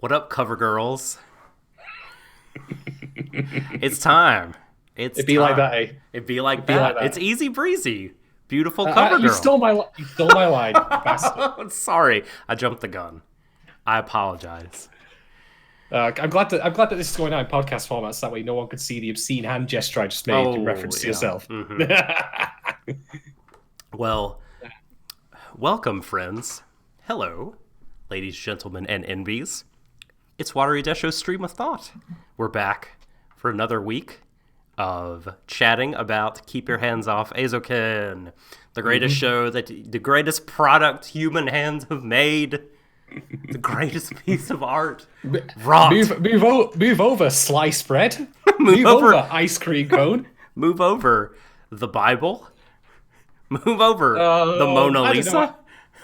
What up, cover girls? It's time. It's It'd be time. like that, eh? It'd be like It'd be like that. that. It's easy breezy. Beautiful cover You girl. stole my line, you bastard. Sorry, I jumped the gun. I apologize. I'm glad that this is going out in podcast format, so that way no one could see the obscene hand gesture I just made in reference to yourself. Mm-hmm. Well, welcome, friends. Hello, ladies, gentlemen, and envies. It's Warui Deshou's Stream of Thought. We're back for another week of chatting about Keep Your Hands Off Eizouken, the greatest show, the greatest product human hands have made, the greatest piece of art. Wrought. Move over, sliced bread. Move over, ice cream cone. Move over the Bible. Move over the Mona Lisa.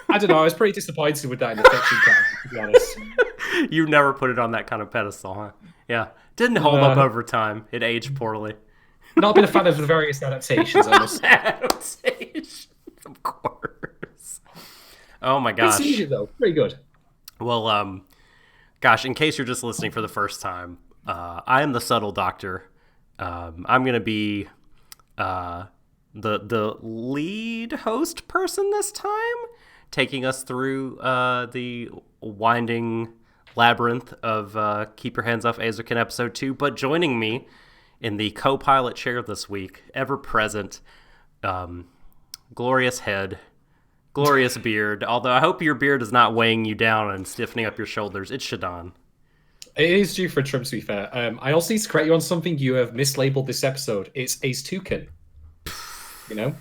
I don't know. I was pretty disappointed with that in the fiction category, to be honest. You never put it on that kind of pedestal, huh? Yeah. Didn't hold up over time. It aged poorly. Not been a fan of the various adaptations, I must say. Adaptations, of course. Oh my gosh. It's easy, though. Pretty good. Well, gosh, in case you're just listening for the first time, I am the subtle doctor. I'm going to be the lead host person this time, taking us through the winding labyrinth of Keep Your Hands Off Eizouken Episode 2. But joining me in the co-pilot chair this week, ever present, glorious head, glorious beard. Although I hope your beard is not weighing you down and stiffening up your shoulders. It's Shadon. It is due for a trim, to be fair. I also need to correct you on something. You have mislabeled this episode. It's Eizouken. You know?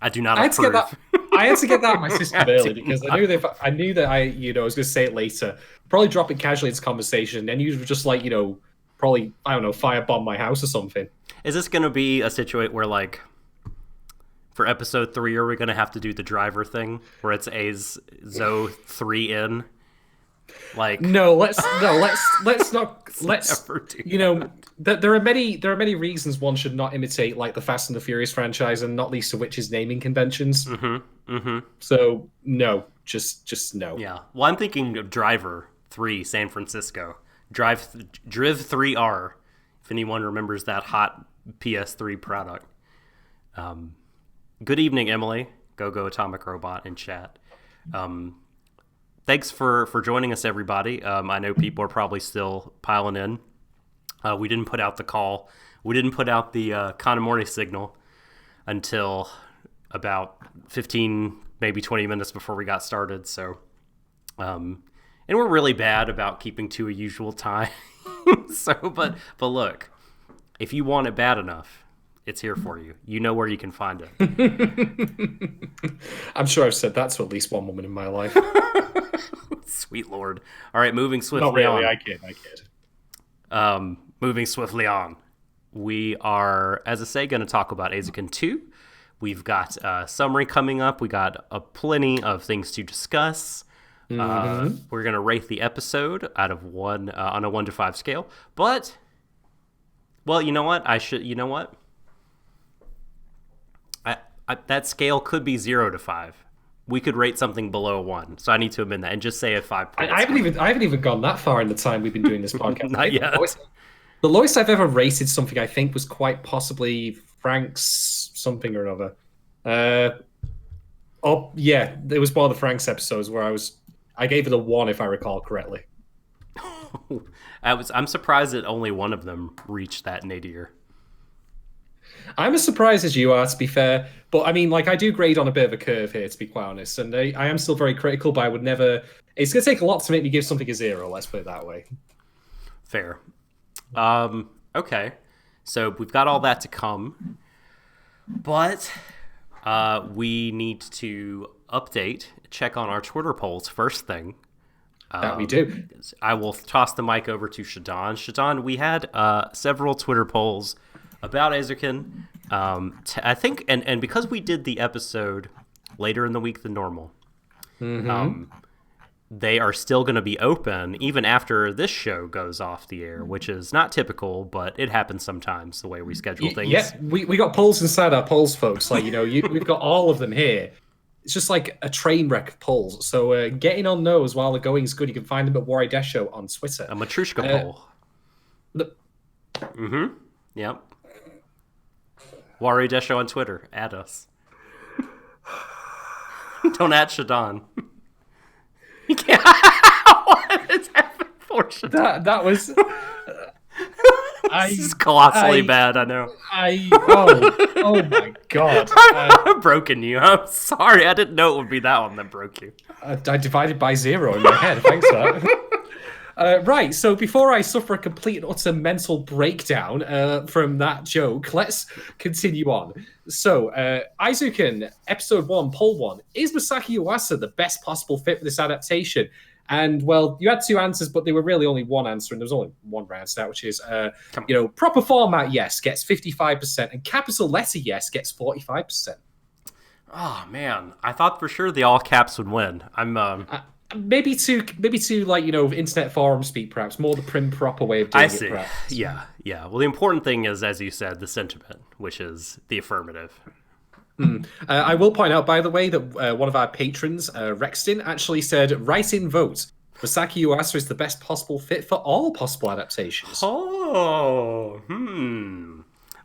I do not approve. I had to get that out of my system early because I knew that I was going to say it later. Probably drop it casually into conversation, and you were just like, probably, I don't know, firebomb my house or something. Is this going to be a situation where, like, for episode 3, are we going to have to do the driver thing where it's Eizo 3 in? Like, let's not there are many reasons one should not imitate like the Fast and the Furious franchise, and not least of which is naming conventions. So no, just no. Yeah, well, I'm thinking of Driver 3 San Francisco, Driv 3R, if anyone remembers that hot PS3 product. Good evening, Emily. Go Atomic Robot in chat. Thanks for joining us, everybody. I know people are probably still piling in. We didn't put out the call. We didn't put out the Kanamori signal until about 15, maybe 20 minutes before we got started. So, and we're really bad about keeping to a usual time. But look, if you want it bad enough, it's here for you. You know where you can find it. I'm sure I've said that to at least one woman in my life. Sweet Lord. All right, moving swiftly Not really, on. I kid. Moving swiftly on. We are, as I say, going to talk about Eizouken 2. We've got a summary coming up. We got plenty of things to discuss. We're going to rate the episode out of 1 on a 1 to 5 scale. But, well, you know what? That scale could be 0 to 5. We could rate something below 1, so I need to amend that and just say a 5 points. I haven't even gone that far in the time we've been doing this podcast. Not yet. The lowest I've ever rated something, I think, was quite possibly Frank's something or another. It was one of the Frank's episodes where I gave it a 1, if I recall correctly. I'm surprised that only one of them reached that nadir. I'm as surprised as you are, to be fair. But I mean, like, I do grade on a bit of a curve here, to be quite honest. And I am still very critical, but I would never... It's going to take a lot to make me give something a 0, let's put it that way. Fair. Okay. So we've got all that to come. But we need to check on our Twitter polls first thing. That we do. I will toss the mic over to Shadon. Shadon, we had several Twitter polls about Eizouken. I think, and because we did the episode later in the week than normal, they are still going to be open even after this show goes off the air, which is not typical, but it happens sometimes the way we schedule things. Yeah, we got polls inside our polls, folks. Like, we've got all of them here. it's just like a train wreck of polls. So get in on those while the going's good. You can find them at Warui Deshou on Twitter. A Matryoshka poll. Yep. Warui Deshou on Twitter. Add us. Don't add Shadon. You can't. What is happening for Shadon? That was. This is colossally bad. I know. Oh my god! I've broken you. I'm sorry. I didn't know it would be that one that broke you. I divided by 0 in my head. Thanks for that. Right, so before I suffer a complete and utter mental breakdown from that joke, let's continue on. So, Eizouken, episode 1, poll 1. Is Masaki Yuasa the best possible fit for this adaptation? And, well, you had 2 answers, but they were really only one answer, and there was only one right answer, which is, proper format, yes, gets 55%, and capital letter, yes, gets 45%. Oh, man. I thought for sure the all caps would win. Maybe to internet forum speak, perhaps more the prim proper way of doing it. Perhaps. Yeah. Well, the important thing is, as you said, the sentiment, which is the affirmative. I will point out, by the way, that one of our patrons, Rexton, actually said, "Write in vote. Masaki Yuasa is the best possible fit for all possible adaptations." Oh,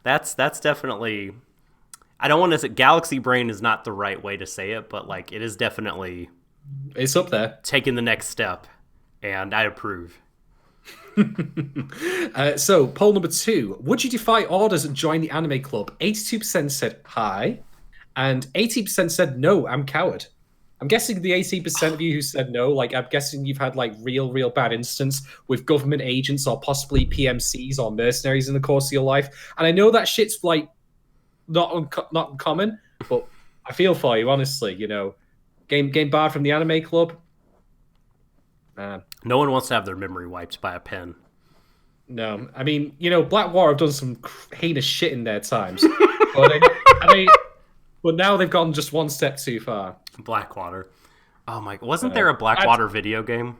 that's definitely. I don't want to say Galaxy Brain is not the right way to say it, but like it is definitely. It's up there. Taking the next step, and I approve. So, poll number 2. Would you defy orders and join the anime club? 82% said hi, and 80% said no, I'm coward. I'm guessing the 80% of you who said no, like, I'm guessing you've had, like, real bad instance with government agents or possibly PMCs or mercenaries in the course of your life. And I know that shit's, like, not uncommon, but I feel for you, honestly, Game barred from the anime club. Man. No one wants to have their memory wiped by a pen. No, I mean, Black War have done some heinous shit in their times, but now they've gone just one step too far. Blackwater. Oh my! Wasn't there a Blackwater video game?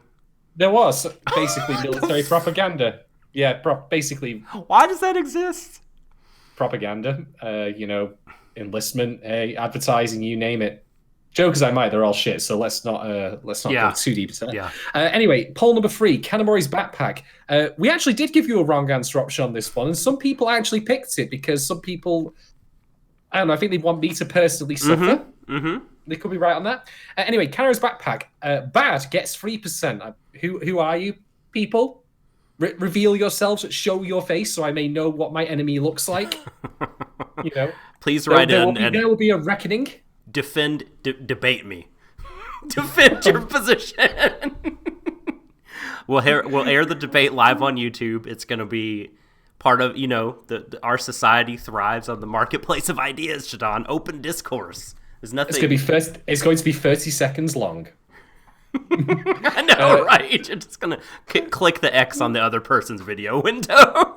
There was basically military propaganda. Yeah, basically. Why does that exist? Propaganda. Enlistment, advertising, you name it. Jokers I might, they're all shit, so let's not go too deep into that. Yeah. Anyway, poll number 3, Kanamori's backpack. We actually did give you a wrong answer option on this one, and some people actually picked it because some people, I don't know, I think they want me to personally suffer. They could be right on that. Anyway, Kanamori's backpack. Bad gets 3%. Who are you, people? Reveal yourselves, show your face, so I may know what my enemy looks like. Please write in. There will be a reckoning. Debate me. Defend your position. We'll air the debate live on YouTube. It's going to be part of, our society thrives on the marketplace of ideas, Shadon. Open discourse. There's nothing. It's going to be 30 seconds long. I know, right? You're just going to click the X on the other person's video window.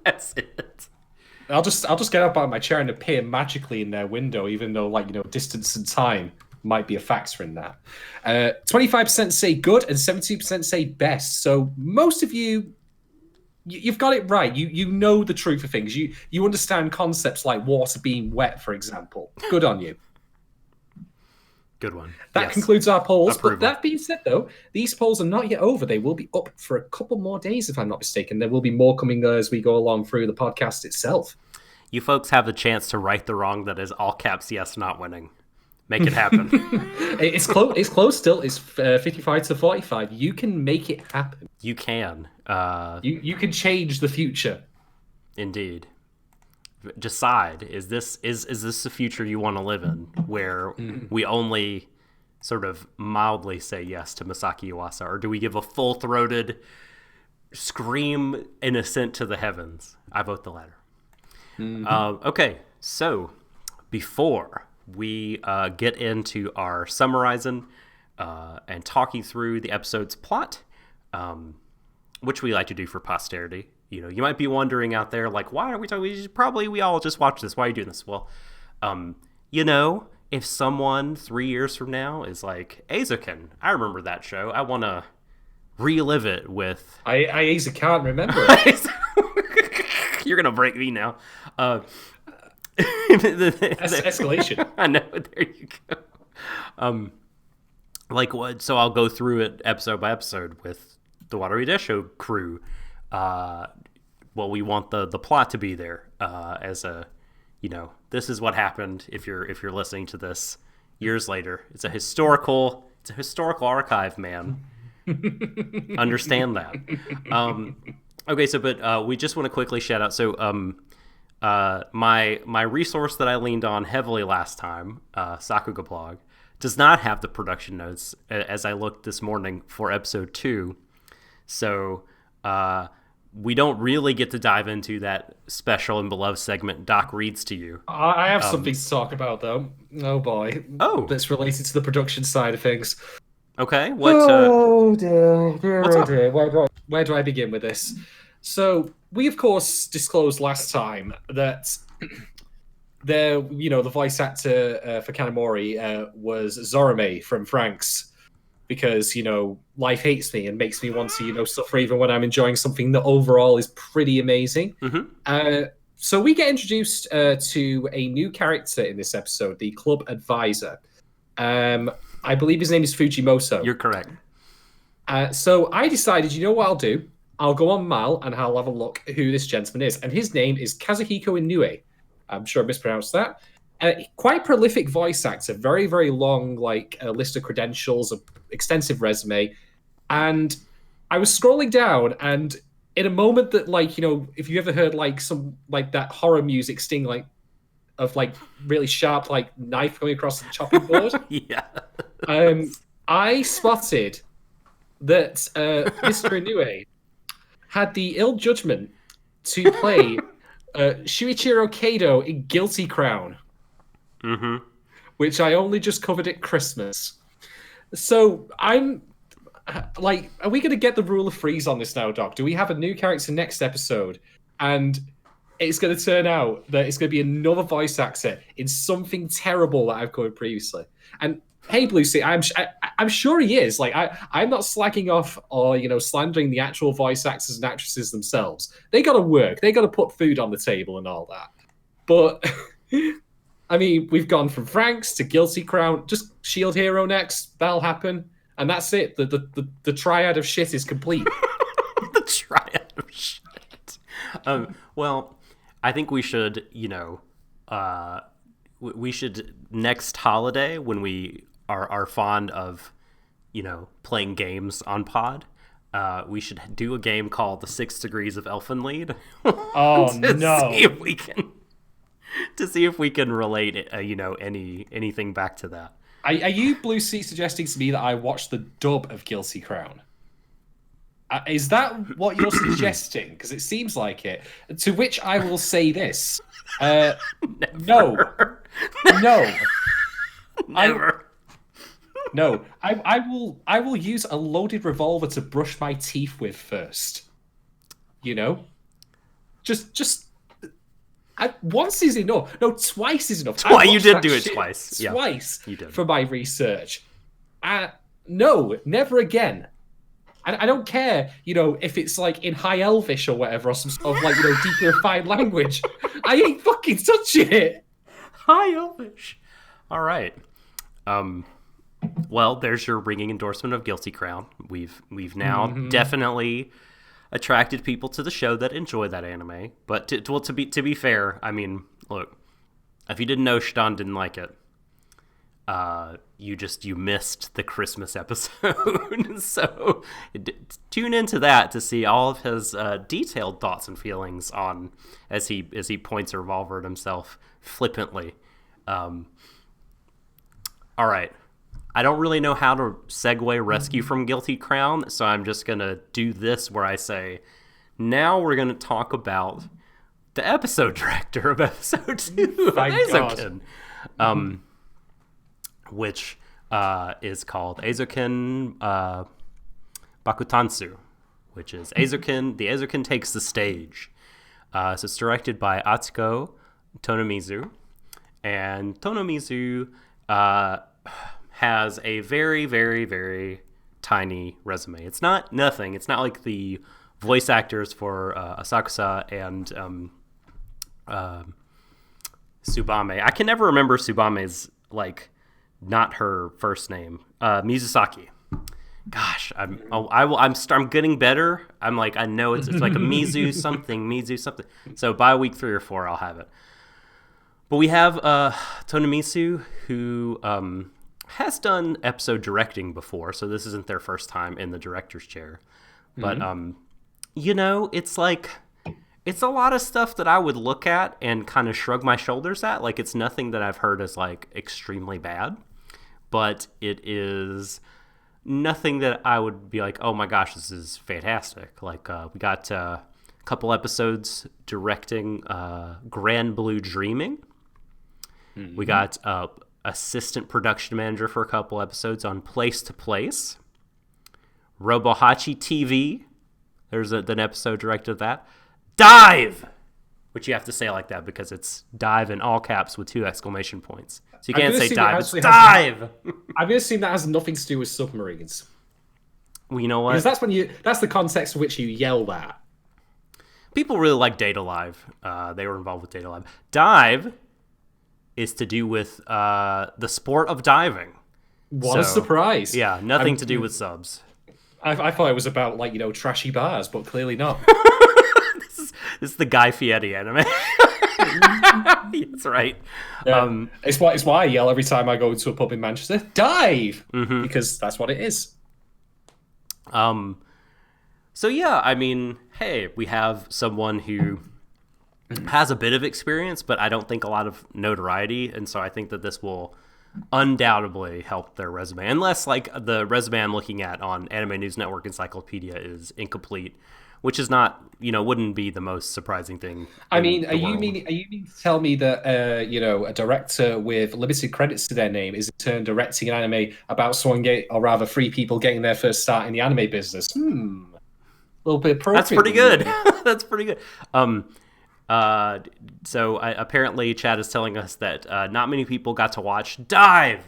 That's it. I'll just get up out of my chair and appear magically in their window, even though, distance and time might be a factor in that. 25% say good and 72% say best. So most of you've got it right. You know the truth of things. You understand concepts like water being wet, for example. Good on you. Good one. That concludes our polls. Approval. But that being said, though, these polls are not yet over. They will be up for a couple more days, if I'm not mistaken. There will be more coming as we go along through the podcast itself. You folks have the chance to right the wrong that is all caps yes, not winning. Make it happen. It's close. It's close still. It's 55 to 45. You can make it happen. You can. You can change the future. Indeed. Decide, is this the future you want to live in, where we only sort of mildly say yes to Masaki Yuasa, or do we give a full-throated scream in assent to the heavens? I vote the latter. Okay, so before we get into our summarizing and talking through the episode's plot, which we like to do for posterity. You might be wondering out there, like, why are we talking? We all just watch this. Why are you doing this? Well, if someone 3 years from now is like, Eizouken, I remember that show. I want to relive it with... I can't remember. You're going to break me now. Escalation. I know. There you go. Like what? So I'll go through it episode by episode with the Warui Deshou crew. Well, we want the plot to be there as a, this is what happened. If you're listening to this years later, it's a historical archive, man. Understand that. Okay, so but we just want to quickly shout out. So my resource that I leaned on heavily last time, Sakuga blog, does not have the production notes as I looked this morning for episode 2. So we don't really get to dive into that special and beloved segment Doc reads to you. I have something to talk about, though. Oh, boy. Oh. That's related to the production side of things. Okay. What? Oh, dear. What's up? Dear. Where do I begin with this? So, we, of course, disclosed last time that the voice actor for Kanamori was Zorome from Franks, because life hates me and makes me want to suffer even when I'm enjoying something that overall is pretty amazing. Mm-hmm. So we get introduced to a new character in this episode, the club advisor. I believe his name is Fujimoto. You're correct. So I decided, what I'll do? I'll go on Mal and I'll have a look who this gentleman is. And his name is Kazuhiko Inoue. I'm sure I mispronounced that. Quite prolific voice actor, very, very long, list of credentials, an extensive resume. And I was scrolling down, and in a moment that, if you ever heard, some, that horror music sting, of, really sharp, knife going across the chopping board. Yeah. I spotted that Mr. Inoue had the ill judgment to play Shuichiro Kado in Guilty Crown. Mm-hmm. Which I only just covered at Christmas. So I'm are we going to get the rule of threes on this now, Doc? Do we have a new character next episode? And it's going to turn out that it's going to be another voice actor in something terrible that I've covered previously. And hey, Lucy, I'm sure he is. I'm not slacking off or slandering the actual voice actors and actresses themselves. They got to work. They got to put food on the table and all that. But I mean, we've gone from Franks to Guilty Crown. Just Shield Hero next. That'll happen. And that's it. The triad of shit is complete. The triad of shit. Well, I think we should, we should next holiday, when we are fond of, playing games on pod, we should do a game called the 6 Degrees of Elfenlied. Oh, no. To see if we can relate, anything back to that. Are you, Blue Sea, suggesting to me that I watched the dub of Guilty Crown? Is that what you're suggesting? Because it seems like it. To which I will say this: no. Never. No. I will use a loaded revolver to brush my teeth with first. Just. Once is enough. No, twice is enough. Twice. You did do it twice. Twice. Yeah, you did. For my research. No, never again. And I don't care, if it's in High Elvish or whatever, or some sort of deeply refined language. I ain't fucking touching it. High Elvish. All right. Well, there's your ringing endorsement of Guilty Crown. We've now definitely attracted people to the show that enjoy that anime. But to be fair, I mean, look, if you didn't know Shadon didn't like it, you missed the Christmas episode. So tune into that to see all of his detailed thoughts and feelings on as he points a revolver at himself flippantly. All right. I don't really know how to segue Rescue from Guilty Crown, so I'm just going to do this where I say, now we're going to talk about the episode director of episode 2 of Eizouken, which is called Eizouken Bakutansu, which is Eizouken. The Eizouken takes the stage. So it's directed by Atsuko Tonomizu, and Tonomizu has a very, very, very tiny resume. It's not nothing. It's not like the voice actors for Asakusa and Tsubame. I can never remember Tsubame's not her first name, Mizusaki. Gosh, I'm getting better. I'm like, I know it's like a Mizu something. So by week 3 or 4, I'll have it. But we have Tonemitsu, who has done episode directing before, so this isn't their first time in the director's chair. But it's like, it's a lot of stuff that I would look at and kind of shrug my shoulders at. Like, it's nothing that I've heard as like extremely bad, but it is nothing that I would be like, oh my gosh, this is fantastic. Like, we got a couple episodes directing Grand Blue Dreaming. We got assistant production manager for a couple episodes on Place to Place. Robohachi TV. There's an episode directed of that. Dive! Which you have to say like that because it's dive in all caps with 2 exclamation points. So you can't say dive, it's dive! I'm going to assume that has nothing to do with submarines. Well, you know what? Because that's the context in which you yell that. People really like Data Live. They were involved with Data Live. Dive is to do with the sport of diving. What a surprise. Yeah, nothing to do with subs. I thought it was about, like, trashy bars, but clearly not. This is the Guy Fieri anime. That's right. Yeah. It's why I yell every time I go to a pub in Manchester. Dive! Because that's what it is. So yeah, I mean, hey, we have someone who has a bit of experience, but I don't think a lot of notoriety, and so I think that this will undoubtedly help their resume, unless like the resume I'm looking at on Anime News Network Encyclopedia is incomplete, which is not, wouldn't be the most surprising thing. I mean, are you meaning to tell me that a director with limited credits to their name is in turn directing an anime about someone or rather 3 people getting their first start in the anime business? A little bit appropriate. That's pretty good. That's pretty good. So apparently Chad is telling us that not many people got to watch Dive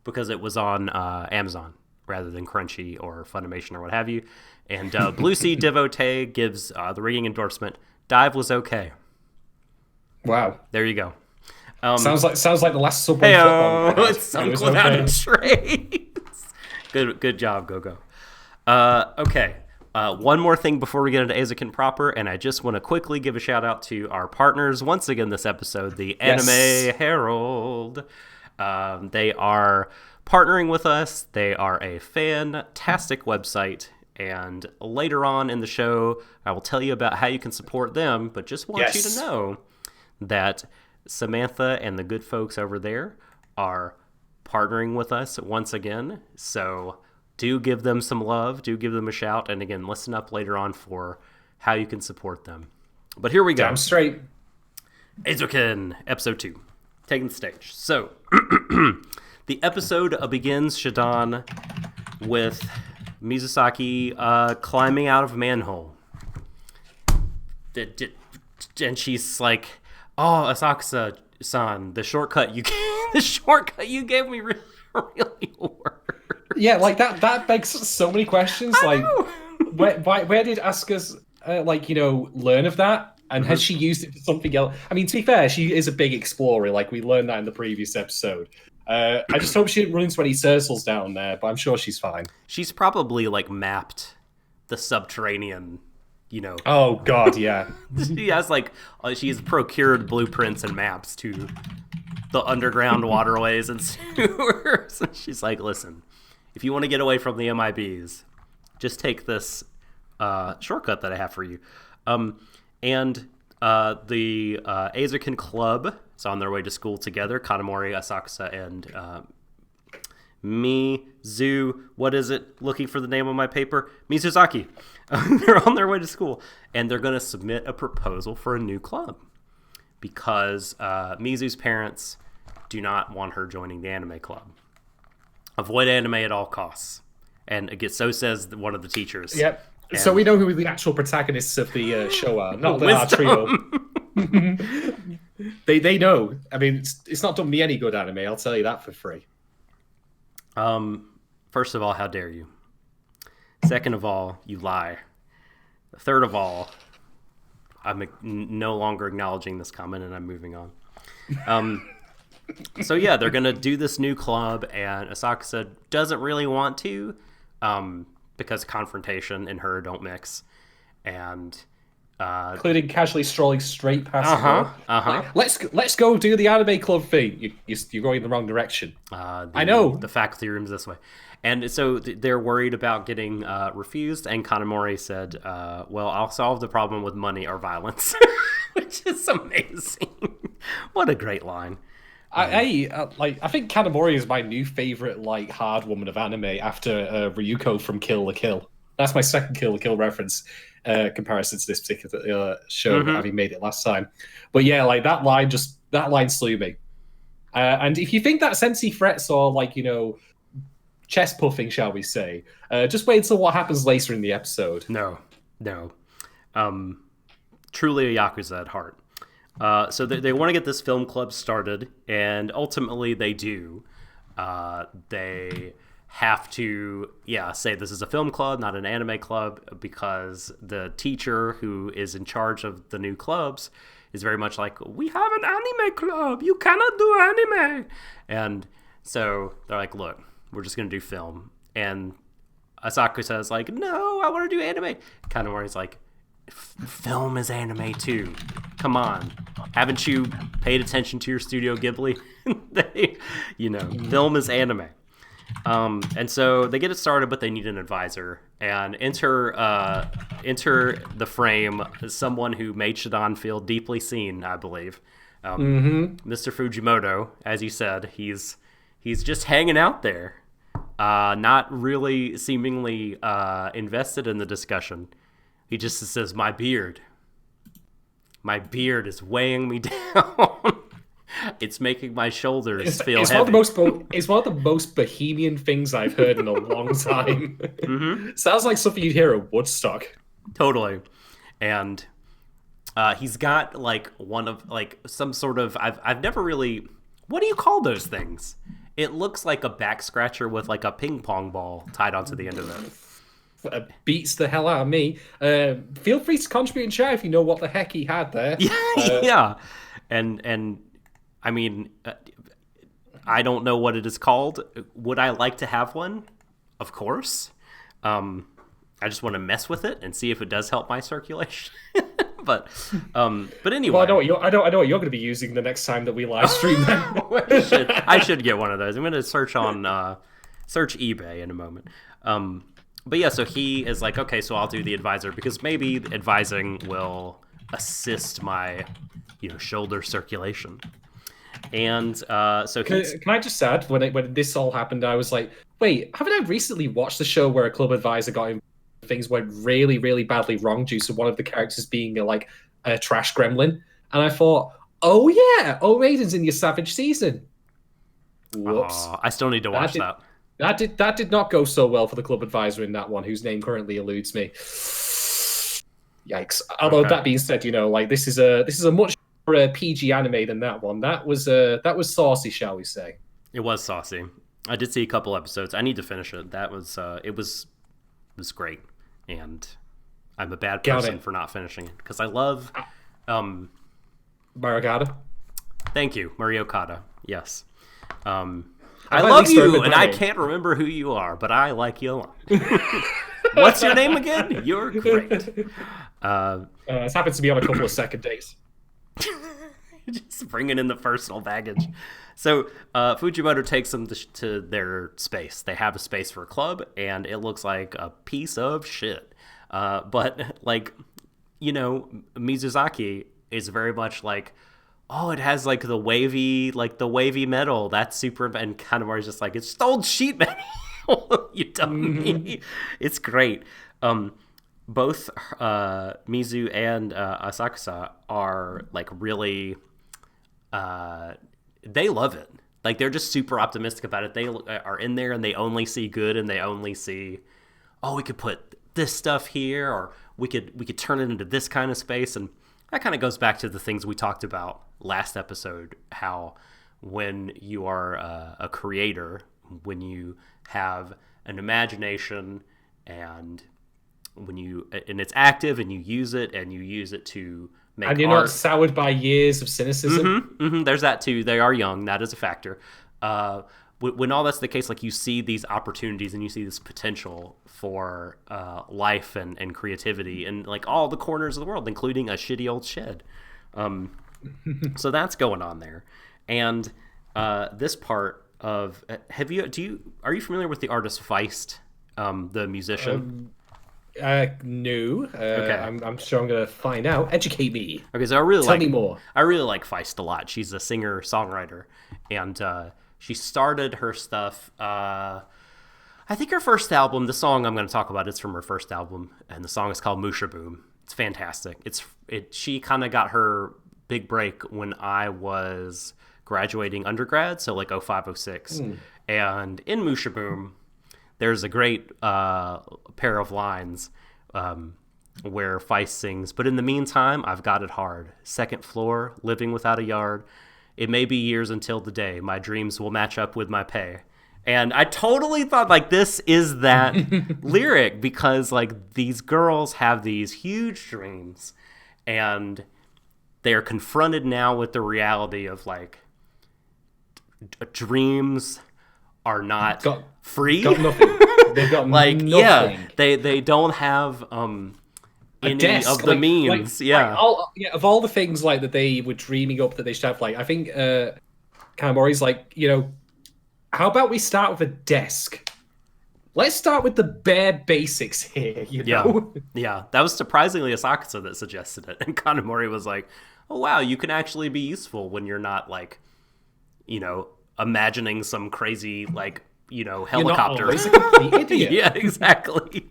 because it was on Amazon rather than Crunchy or Funimation or what have you. And Blue Sea Devotee gives the ringing endorsement. Dive was okay. Wow. There you go. Sounds like the last Subway football. It's sunk without a trace. Good job, Go. Okay. One more thing before we get into Eizouken proper, and I just want to quickly give a shout out to our partners once again this episode, the Anime Herald. They are partnering with us. They are a fantastic website, and later on in the show, I will tell you about how you can support them, but just want you to know that Samantha and the good folks over there are partnering with us once again, so do give them some love, do give them a shout, and again, listen up later on for how you can support them. But here we go. Damn straight. Eizouken, episode 2, taking the stage. So, the episode begins, Shadon, with Mizusaki climbing out of a manhole. And she's like, "Oh, Asakusa-san, the shortcut you gave me really worked." Yeah, like that begs so many questions. Like, where did Asuka's learn of that? And has she used it for something else? I mean, to be fair, she is a big explorer. Like, we learned that in the previous episode. I just hope she didn't run into any turtles down there, but I'm sure she's fine. She's probably, mapped the subterranean, Oh, God, yeah. She has, she's procured blueprints and maps to the underground waterways and sewers. And she's like, listen, if you want to get away from the MIBs, just take this shortcut that I have for you. And the Eizouken Club is on their way to school together. Kanamori, Asakusa, and Mizu, what is it? Looking for the name on my paper. Mizusaki. They're on their way to school. And they're going to submit a proposal for a new club. Because Mizu's parents do not want her joining the anime club. Avoid anime at all costs. And again, so says one of the teachers. Yep. And so we know who the actual protagonists of the show are, not the trio. They know. I mean, it's not done me any good, anime. I'll tell you that for free. First of all, how dare you? Second of all, you lie. Third of all, I'm no longer acknowledging this comment and I'm moving on. So yeah, they're gonna do this new club, and Asakusa doesn't really want to, because confrontation and her don't mix, and including casually strolling straight past the door. Like, let's go do the anime club thing. You're going in the wrong direction. I know. The faculty room's this way. And so they're worried about getting refused, and Kanamori said, well, I'll solve the problem with money or violence, which is amazing. What a great line. I think Kanamori is my new favorite hard woman of anime after Ryuko from Kill la Kill. That's my second Kill la Kill reference comparison to this particular show, having made it last time. But yeah, that line slew me. And if you think that Sensei threats are chest puffing, shall we say, just wait until what happens later in the episode. No. Truly a Yakuza at heart. So they want to get this film club started, and ultimately they do. They have to, say this is a film club, not an anime club, because the teacher who is in charge of the new clubs is very much like, we have an anime club, you cannot do anime. And so they're like, look, we're just going to do film. And Asakusa says no, I want to do anime. Kanamori's like, film is anime too. Come on. Haven't you paid attention to your Studio Ghibli? Film is anime. And so they get it started, but they need an advisor. And enter the frame someone who made Shadon feel deeply seen, I believe. Mr. Fujimoto, as you said, he's just hanging out there, not really seemingly invested in the discussion. He just says, my beard is weighing me down. It's making my shoulders feel heavy. It's one of the most bohemian things I've heard in a long time. Sounds like something you'd hear at Woodstock. Totally. And he's got one of some sort of, I've never really, what do you call those things? It looks like a back scratcher with a ping pong ball tied onto the end of it. Beats the hell out of me. Feel free to contribute in chat if you know what the heck he had there. Yeah. And I mean, I don't know what it is called. Would I like to have one? Of course. I just want to mess with it and see if it does help my circulation. But anyway. Well, I know what you're going to be using the next time that we live stream. I should get one of those. I'm going to search eBay in a moment. But yeah, so he is like, okay, so I'll do the advisor because maybe advising will assist my, shoulder circulation. And so can I just add, when this all happened, I was like, wait, haven't I recently watched the show where a club advisor got in, things went really, really badly wrong due to one of the characters being a trash gremlin? And I thought, oh yeah, Maiden's in your Savage season. Whoops. I still need to watch that. That did not go so well for the club advisor in that one, whose name currently eludes me. Yikes! Although that being said, this is a much more PG anime than that one. That was saucy, shall we say? It was saucy. I did see a couple episodes. I need to finish it. That was it was great, and I'm a bad person for not finishing it because I love Mariokada. Thank you, Mariokada. Yes. I love you, and I can't remember who you are, but I like you a lot. What's your name again? You're great. This happens to be on a couple of second days. Just bringing in the personal baggage. So Fujimoto takes them to their space. They have a space for a club, and it looks like a piece of shit. But, Mizuzaki is very much like, oh, it has the wavy metal. That's super. And Kanamori's just like, it's old sheet metal. You dummy. It's great. Both Mizu and Asakusa are really, they love it. They're just super optimistic about it. They are in there and they only see good, and they only see, oh, we could put this stuff here, or we could turn it into this kind of space. And that kind of goes back to the things we talked about last episode, how when you are a creator, when you have an imagination and it's active and you use it to make and you're art. not soured by years of cynicism. There's that too. They are young. That is a factor. When all that's the case, like you see these opportunities and you see this potential for life and creativity in like all the corners of the world, including a shitty old shed. So that's going on there. And this part of are you familiar with the artist Feist, the musician? No. Okay. I'm sure I'm gonna find out. Educate me. Okay, so Tell me more. I really like Feist a lot. She's a singer songwriter, and she started her stuff. I think her first album, the song I'm going to talk about, is from her first album, and the song is called Musha Boom. It's fantastic. She kind of got her big break when I was graduating undergrad, so like 05, 06. And in Musha Boom, there's a great pair of lines where Feist sings, "But in the meantime, I've got it hard. Second floor, living without a yard. It may be years until the day my dreams will match up with my pay." And I totally thought, like, this is that lyric, because, like, these girls have these huge dreams, and they're confronted now with the reality of, like, dreams are not free. Got nothing. They've got like, nothing. Yeah, they don't have any desk, of the means. Of all the things like that they were dreaming up that they should have, like, I think Kanamori's like, how about we start with a desk? Let's start with the bare basics here, Yeah, that was surprisingly Asakusa that suggested it, and Kanamori was like, "Oh wow, you can actually be useful when you're not like, imagining some crazy helicopter." You're not always a complete idiot. Yeah, exactly.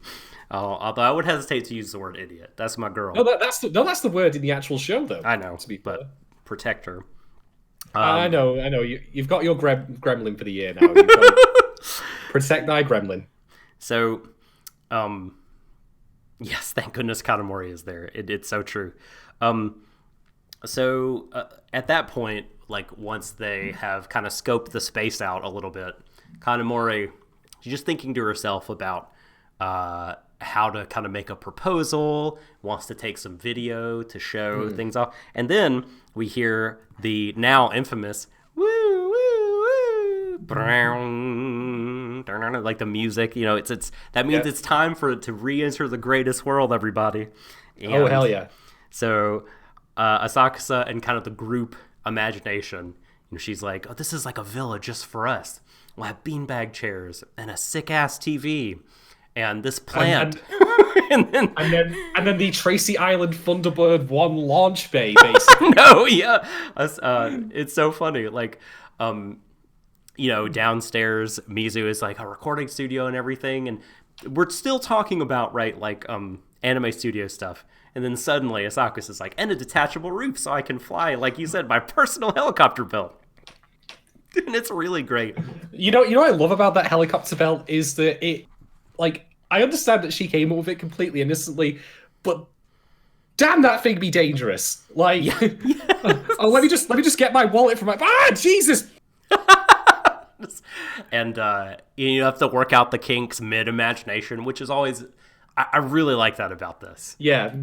Although I would hesitate to use the word idiot. That's my girl. No, that's the word in the actual show, though. I know, to be but fair. protect her. I know. You've got your gremlin for the year now. You've got protect thy gremlin. So, yes, thank goodness Kanamori is there. It's so true. So at that point, like once they have kind of scoped the space out a little bit, Kanamori, she's just thinking to herself about how to kind of make a proposal, wants to take some video to show things off. And then we hear the now infamous woo, woo, woo, brown, like the music, that means it's time for it to re-enter the greatest world, everybody. And oh, hell yeah. So Asakusa and kind of the group imagination, she's like, "Oh, this is like a villa just for us. We'll have beanbag chairs and a sick-ass TV. And this plant." And then the Tracy Island Thunderbird 1 launch bay, basically. No, yeah. It's so funny. Like, downstairs, Mizu is like a recording studio and everything. And we're still talking about, right, like anime studio stuff. And then suddenly Asakusa is like, "And a detachable roof so I can fly, like you said, my personal helicopter belt." And it's really great. You know what I love about that helicopter belt is that it, like, I understand that she came up with it completely innocently, but damn, that thing be dangerous. Like, oh, let me just get my wallet from my Jesus. And you have to work out the kinks mid-imagination, which is always, I really like that about this. Yeah.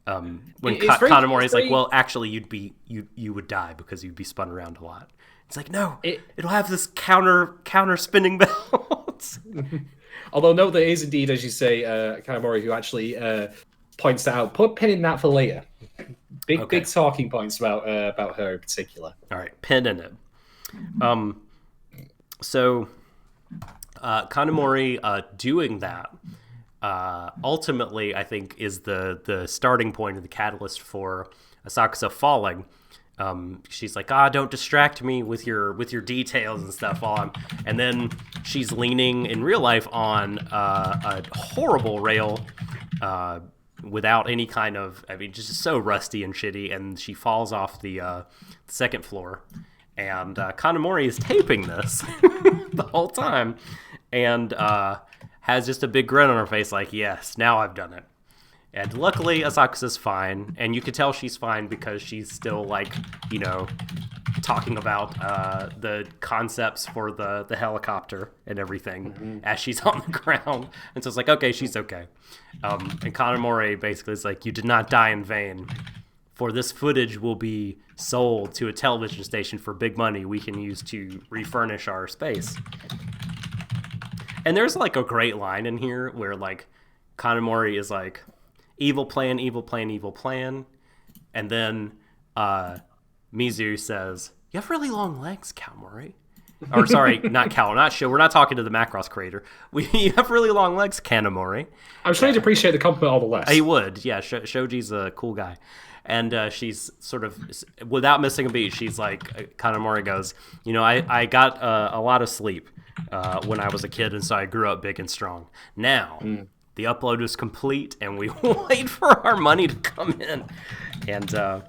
When Kanamori is like, "Well, actually, you would die because you'd be spun around a lot." It's like, no, it'll have this counter spinning belt. Although, no, there is indeed, as you say, Kanamori, who actually points that out. Put pin in that for later. Big talking points about her in particular. All right, pin in it. So Kanamori doing that ultimately, I think, is the starting point of the catalyst for Asakusa falling. She's like, "Don't distract me with your details and stuff." And then she's leaning in real life on a horrible rail without any kind of, just so rusty and shitty, and she falls off the second floor. And Kanamori is taping this the whole time, and has just a big grin on her face, like, "Yes, now I've done it." And luckily, Asakusa's fine, and you can tell she's fine because she's still, like, talking about the concepts for the helicopter and everything as she's on the ground. And so it's like, okay, she's okay. And Kanamori basically is like, "You did not die in vain. for this footage will be sold to a television station for big money we can use to refurnish our space. And there's like a great line in here where like Kanamori is like, evil plan, evil plan, evil plan. And then Mizu says, you have really long legs, Kanamori. Or sorry, not Cal, not Sho. We're not talking to the Macross creator. You have really long legs, Kanamori. I'm trying to appreciate the compliment all the less. He would, yeah. Shoji's a cool guy. And she's sort of, without missing a beat, she's like, Kanamori goes, you know, I got a lot of sleep when I was a kid, and so I grew up big and strong. Now, the upload is complete, and we wait for our money to come in. And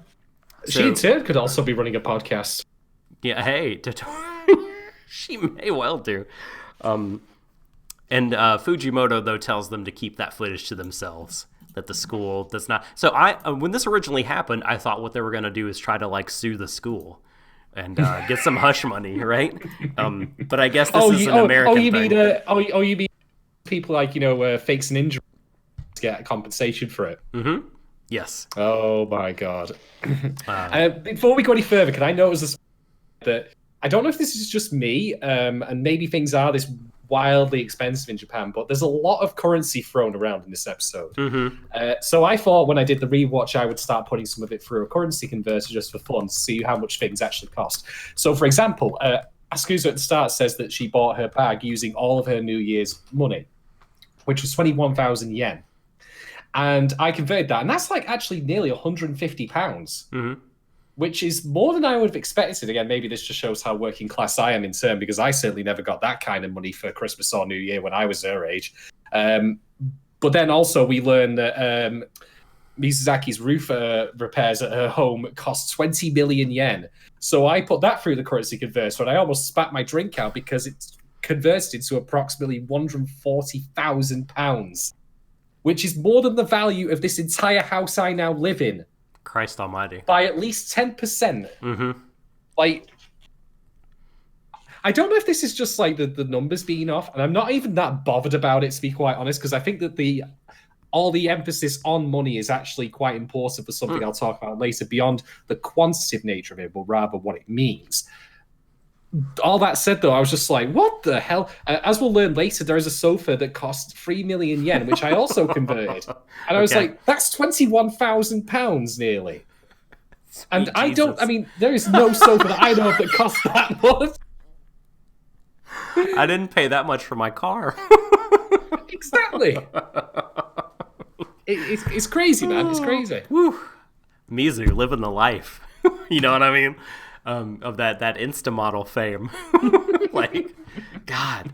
she in turn could also be running a podcast. Yeah, hey, she may well do. And Fujimoto, though, tells them to keep that footage to themselves, that the school does not. So when this originally happened, I thought what they were going to do is try to like sue the school and get some hush money, right? But I guess this is an American thing. You mean people like, fakes and injuries get compensation for it? Mm-hmm. Yes. Oh my god. Before we go any further, can I notice that I don't know if this is just me, and maybe things are this wildly expensive in Japan, but there's a lot of currency thrown around in this episode. Mm-hmm. So I thought when I did the rewatch, I would start putting some of it through a currency converter just for fun to see how much things actually cost. So, for example, Asukusa at the start says that she bought her bag using all of her New Year's money, which was 21,000 yen. And I converted that, and that's like actually nearly 150 pounds. Mm-hmm. Which is more than I would have expected. Again, maybe this just shows how working class I am in turn, because I certainly never got that kind of money for Christmas or New Year when I was her age. But then also we learn that Mizusaki's roof repairs at her home cost 20 million yen. So I put that through the currency converter, and I almost spat my drink out because it's converted into approximately 140,000 pounds, which is more than the value of this entire house I now live in. Christ almighty. By at least 10%. Mm-hmm. Like, I don't know if this is just like the numbers being off, and I'm not even that bothered about it, to be quite honest, because I think that all the emphasis on money is actually quite important for something I'll talk about later, beyond the quantitative nature of it, but rather what it means. All that said, though, I was just like, what the hell? As we'll learn later, there is a sofa that costs 3 million yen, which I also converted. And I was like, that's 21,000 pounds nearly. Sweet and Jesus. There is no sofa that I know of that costs that much. I didn't pay that much for my car. Exactly. It's crazy, man. It's crazy. Woo. Mizu, living the life. You know what I mean? Of that Insta model fame. Like, God.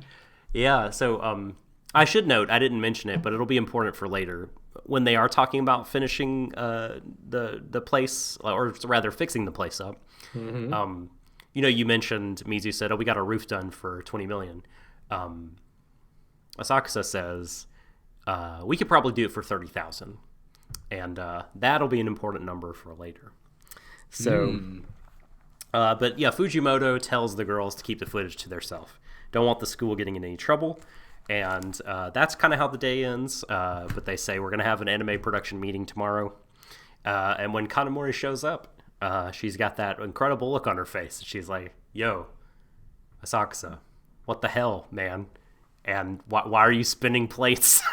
Yeah, so I should note, I didn't mention it, but it'll be important for later. When they are talking about finishing the place, or rather fixing the place up, mm-hmm. You mentioned, Mizu said, we got our roof done for 20 million. Asakusa says, we could probably do it for 30,000. And that'll be an important number for later. So... but yeah, Fujimoto tells the girls to keep the footage to themselves. Don't want the school getting in any trouble. And that's kind of how the day ends. But they say, we're going to have an anime production meeting tomorrow. And when Kanamori shows up, she's got that incredible look on her face. She's like, yo, Asakusa, what the hell, man? And why are you spinning plates?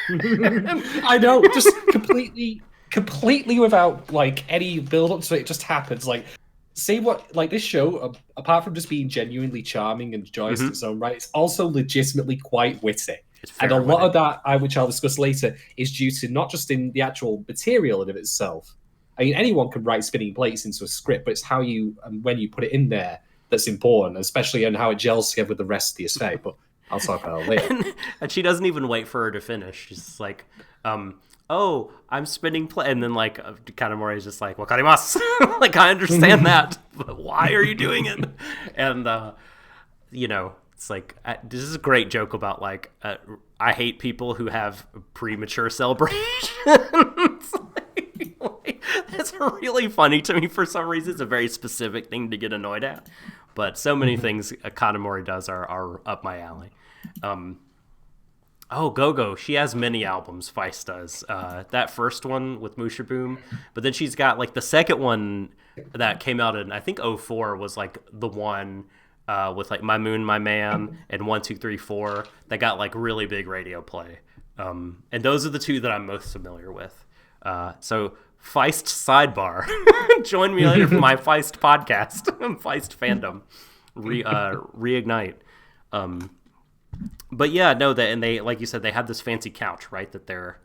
I know, just completely without like any build-up to it. It just happens. Like, say what, like this show, apart from just being genuinely charming and joyous in its own right, it's also legitimately quite witty. And a lot of that, which I'll discuss later, is due to not just in the actual material in of itself. I mean, anyone can write spinning plates into a script, but it's how you and when you put it in there that's important, especially on how it gels together with the rest of the aesthetic. But I'll talk about it later. And she doesn't even wait for her to finish. She's just like, oh, I'm spinning play, and then like Kanamori is just like, wakarimasu. Like, I understand that, but why are you doing it? And it's like, this is a great joke about like, I hate people who have premature celebrations. That's really funny to me for some reason. It's a very specific thing to get annoyed at, but so many things Kanamori does are up my alley. Oh, Go-Go. She has many albums, Feist does. That first one with Musha Boom. But then she's got, like, the second one that came out in, I think, '04 was, like, the one with, like, My Moon, My Man and 1, 2, 3, 4 that got, like, really big radio play. And those are the two that I'm most familiar with. So, Feist Sidebar. Join me later for my Feist podcast. Feist fandom. Reignite. But yeah, no, that, and they, like you said, they have this fancy couch, right? That they're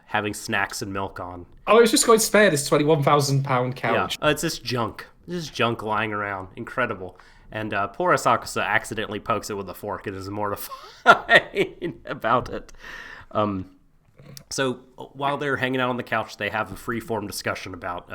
having snacks and milk on. Oh, I was just going to spare this £21,000 couch. Yeah, it's this junk. This junk lying around. Incredible. And poor Asakusa accidentally pokes it with a fork and is mortified about it. So while they're hanging out on the couch, they have a free-form discussion about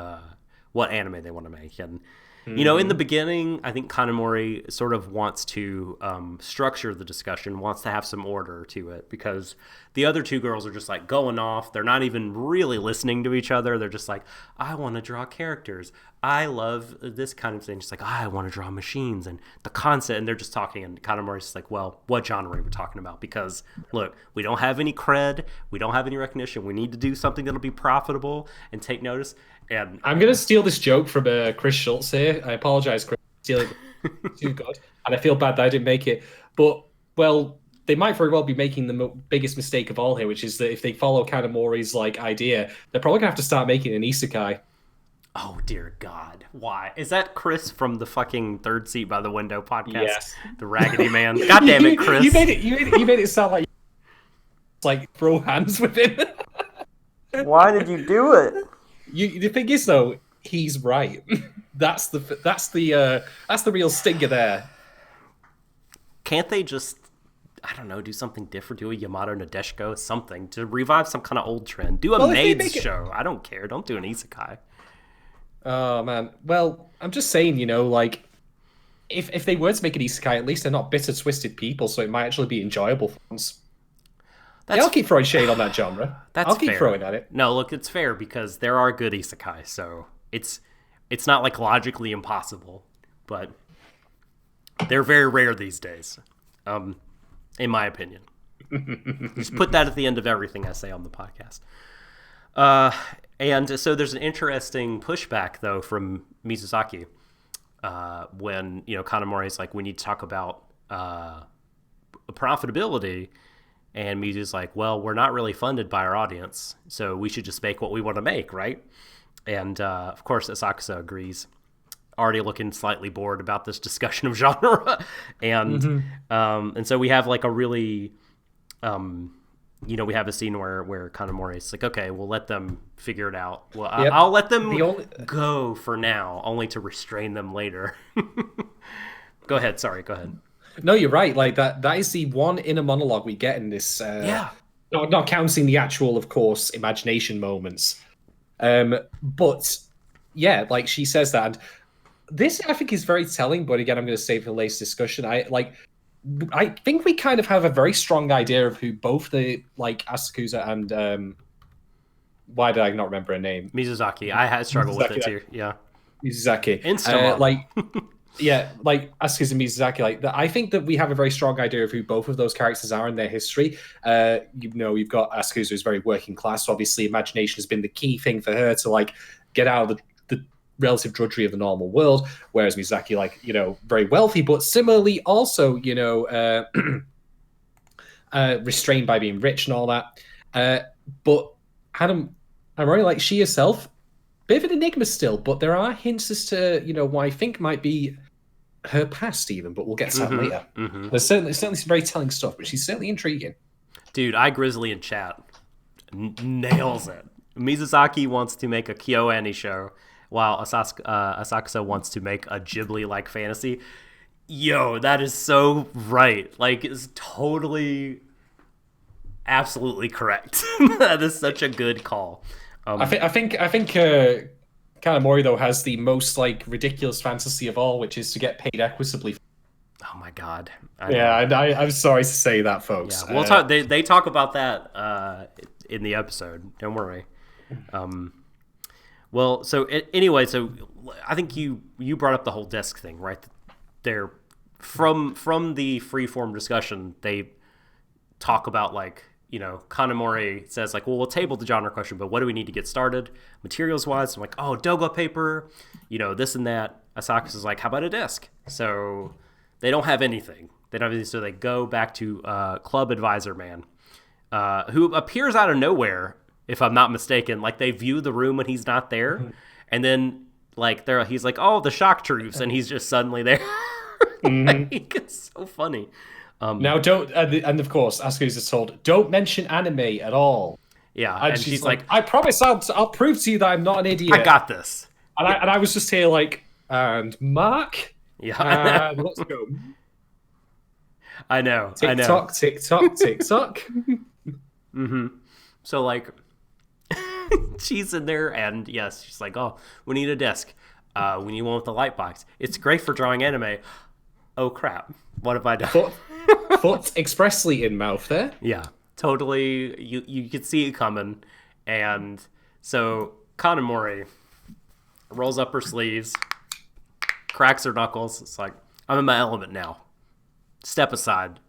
what anime they want to make. And you know, in the beginning, I think Kanamori sort of wants to structure the discussion, wants to have some order to it, because the other two girls are just like going off. They're not even really listening to each other. They're just like, I want to draw characters. I love this kind of thing. Just like, I want to draw machines and the concept. And they're just talking. And Kanamori's just like, well, what genre are we talking about? Because, look, we don't have any cred. We don't have any recognition. We need to do something that'll be profitable and take notice. And I'm going to steal this joke from Chris Schultz here. I apologize, Chris. Stealing too good. And I feel bad that I didn't make it. But, well, they might very well be making the biggest mistake of all here, which is that if they follow Kanamori's like idea, they're probably going to have to start making an isekai. Oh, dear God. Why? Is that Chris from the fucking Third Seat by the Window podcast? Yes. The Raggedy Man? God damn it, Chris. You made it sound like throw hands with him. Why did you do it? The thing is, though, he's right. That's the real stinger there. Can't they just, I don't know, do something different? Do a Yamato Nadeshiko, something to revive some kind of old trend. Do a maids show. I don't care. Don't do an isekai. Oh man. Well, I'm just saying, you know, like if they were to make an isekai, at least they're not bitter, twisted people, so it might actually be enjoyable for once. Yeah, I'll keep throwing shade on that genre. I'll keep throwing at it. No, look, it's fair because there are good isekai, so it's not like logically impossible, but they're very rare these days, in my opinion. Just put that at the end of everything I say on the podcast. And so there's an interesting pushback though from Mizusaki when Kanamori's like, we need to talk about profitability. And Mizu's like, well, we're not really funded by our audience, so we should just make what we want to make, right? And, of course, Asakusa agrees, already looking slightly bored about this discussion of genre. And and so we have, like, a really, we have a scene where Kanamori's like, okay, we'll let them figure it out. Well, yep. I'll let them go for now, only to restrain them later. Go ahead. Sorry, go ahead. No, you're right. Like that is the one inner monologue we get in this. Not counting the actual, of course, imagination moments. But yeah, like she says that. And this I think is very telling, but again, I'm going to save for later discussion. I think we kind of have a very strong idea of who both the Asakusa and why did I not remember her name? Mizusaki. I had struggled with it too. Yeah. Mizusaki. Instant. Yeah, like Asakusa and Mizusaki, like I think that we have a very strong idea of who both of those characters are in their history. You've got Asakusa, who's very working class. So obviously, imagination has been the key thing for her to get out of the relative drudgery of the normal world. Whereas Mizusaki, very wealthy, but similarly also, restrained by being rich and all that. But I'm really like she herself. Bit of an enigma still, but there are hints as to what I think might be her past even, but we'll get to that later. There's certainly some very telling stuff, but she's certainly intriguing. Dude, iGrizzly in chat nails it. Mizusaki wants to make a KyoAni show, while Asakusa wants to make a Ghibli-like fantasy. Yo, that is so right. Like, it's totally, absolutely correct. That is such a good call. I think Kanamori though has the most ridiculous fantasy of all, which is to get paid equitably. Oh my God! I'm sorry to say that, folks. Yeah, we'll talk. They talk about that in the episode. Don't worry. Well, so anyway, so I think you brought up the whole desk thing, right? They're from the freeform discussion. They talk about like, Kanamori says like, well, we'll table the genre question, but what do we need to get started materials wise? I'm like, oh, doga paper, this and that. Asakusa's like, how about a disc? So they don't have anything. So they go back to Club Advisor Man, who appears out of nowhere, if I'm not mistaken. Like they view the room when he's not there, and then like he's like, oh, the shock troops, and he's just suddenly there. Like, it's so funny. Now don't, and of course, Asuka is told, don't mention anime at all. Yeah, and she's like, I promise I'll prove to you that I'm not an idiot. I got this. And I was just here like, and Mark, and let's go. I know. Tick tock, tick tock, tick tock. So like, she's in there, and yes, she's like, oh, we need a disc. We need one with the light box. It's great for drawing anime. Oh crap! What have I done? Foot expressly in mouth there. Yeah, totally. You could see it coming, and so Kanamori rolls up her sleeves, cracks her knuckles. It's like, I'm in my element now. Step aside,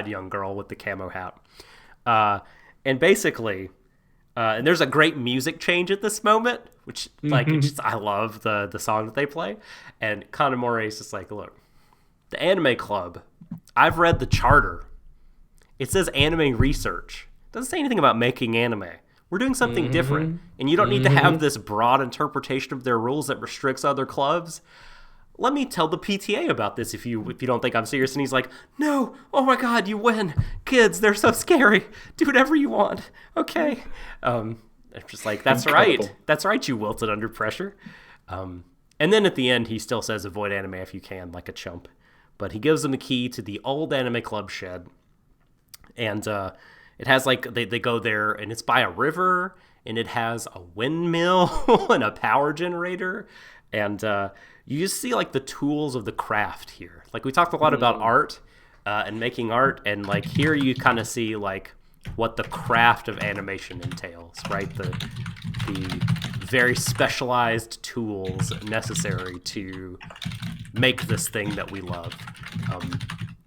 young girl with the camo hat. And basically, and there's a great music change at this moment, which like I love the song that they play. And Kanamori is just like, look, the anime club, I've read the charter. It says anime research. It doesn't say anything about making anime. We're doing something different, and you don't need to have this broad interpretation of their rules that restricts other clubs. Let me tell the PTA about this if you don't think I'm serious. And he's like, no, oh my God, you win. Kids, they're so scary. Do whatever you want. Okay. I'm just like, that's incredible. Right. That's right, you wilted under pressure. And then at the end, he still says avoid anime if you can, like a chump. But he gives them the key to the old anime club shed. And it has like, they go there, and it's by a river, and it has a windmill and a power generator. And you just see like the tools of the craft here. Like we talked a lot about art and making art, and like here you kind of see like what the craft of animation entails, right? The very specialized tools necessary to make this thing that we love.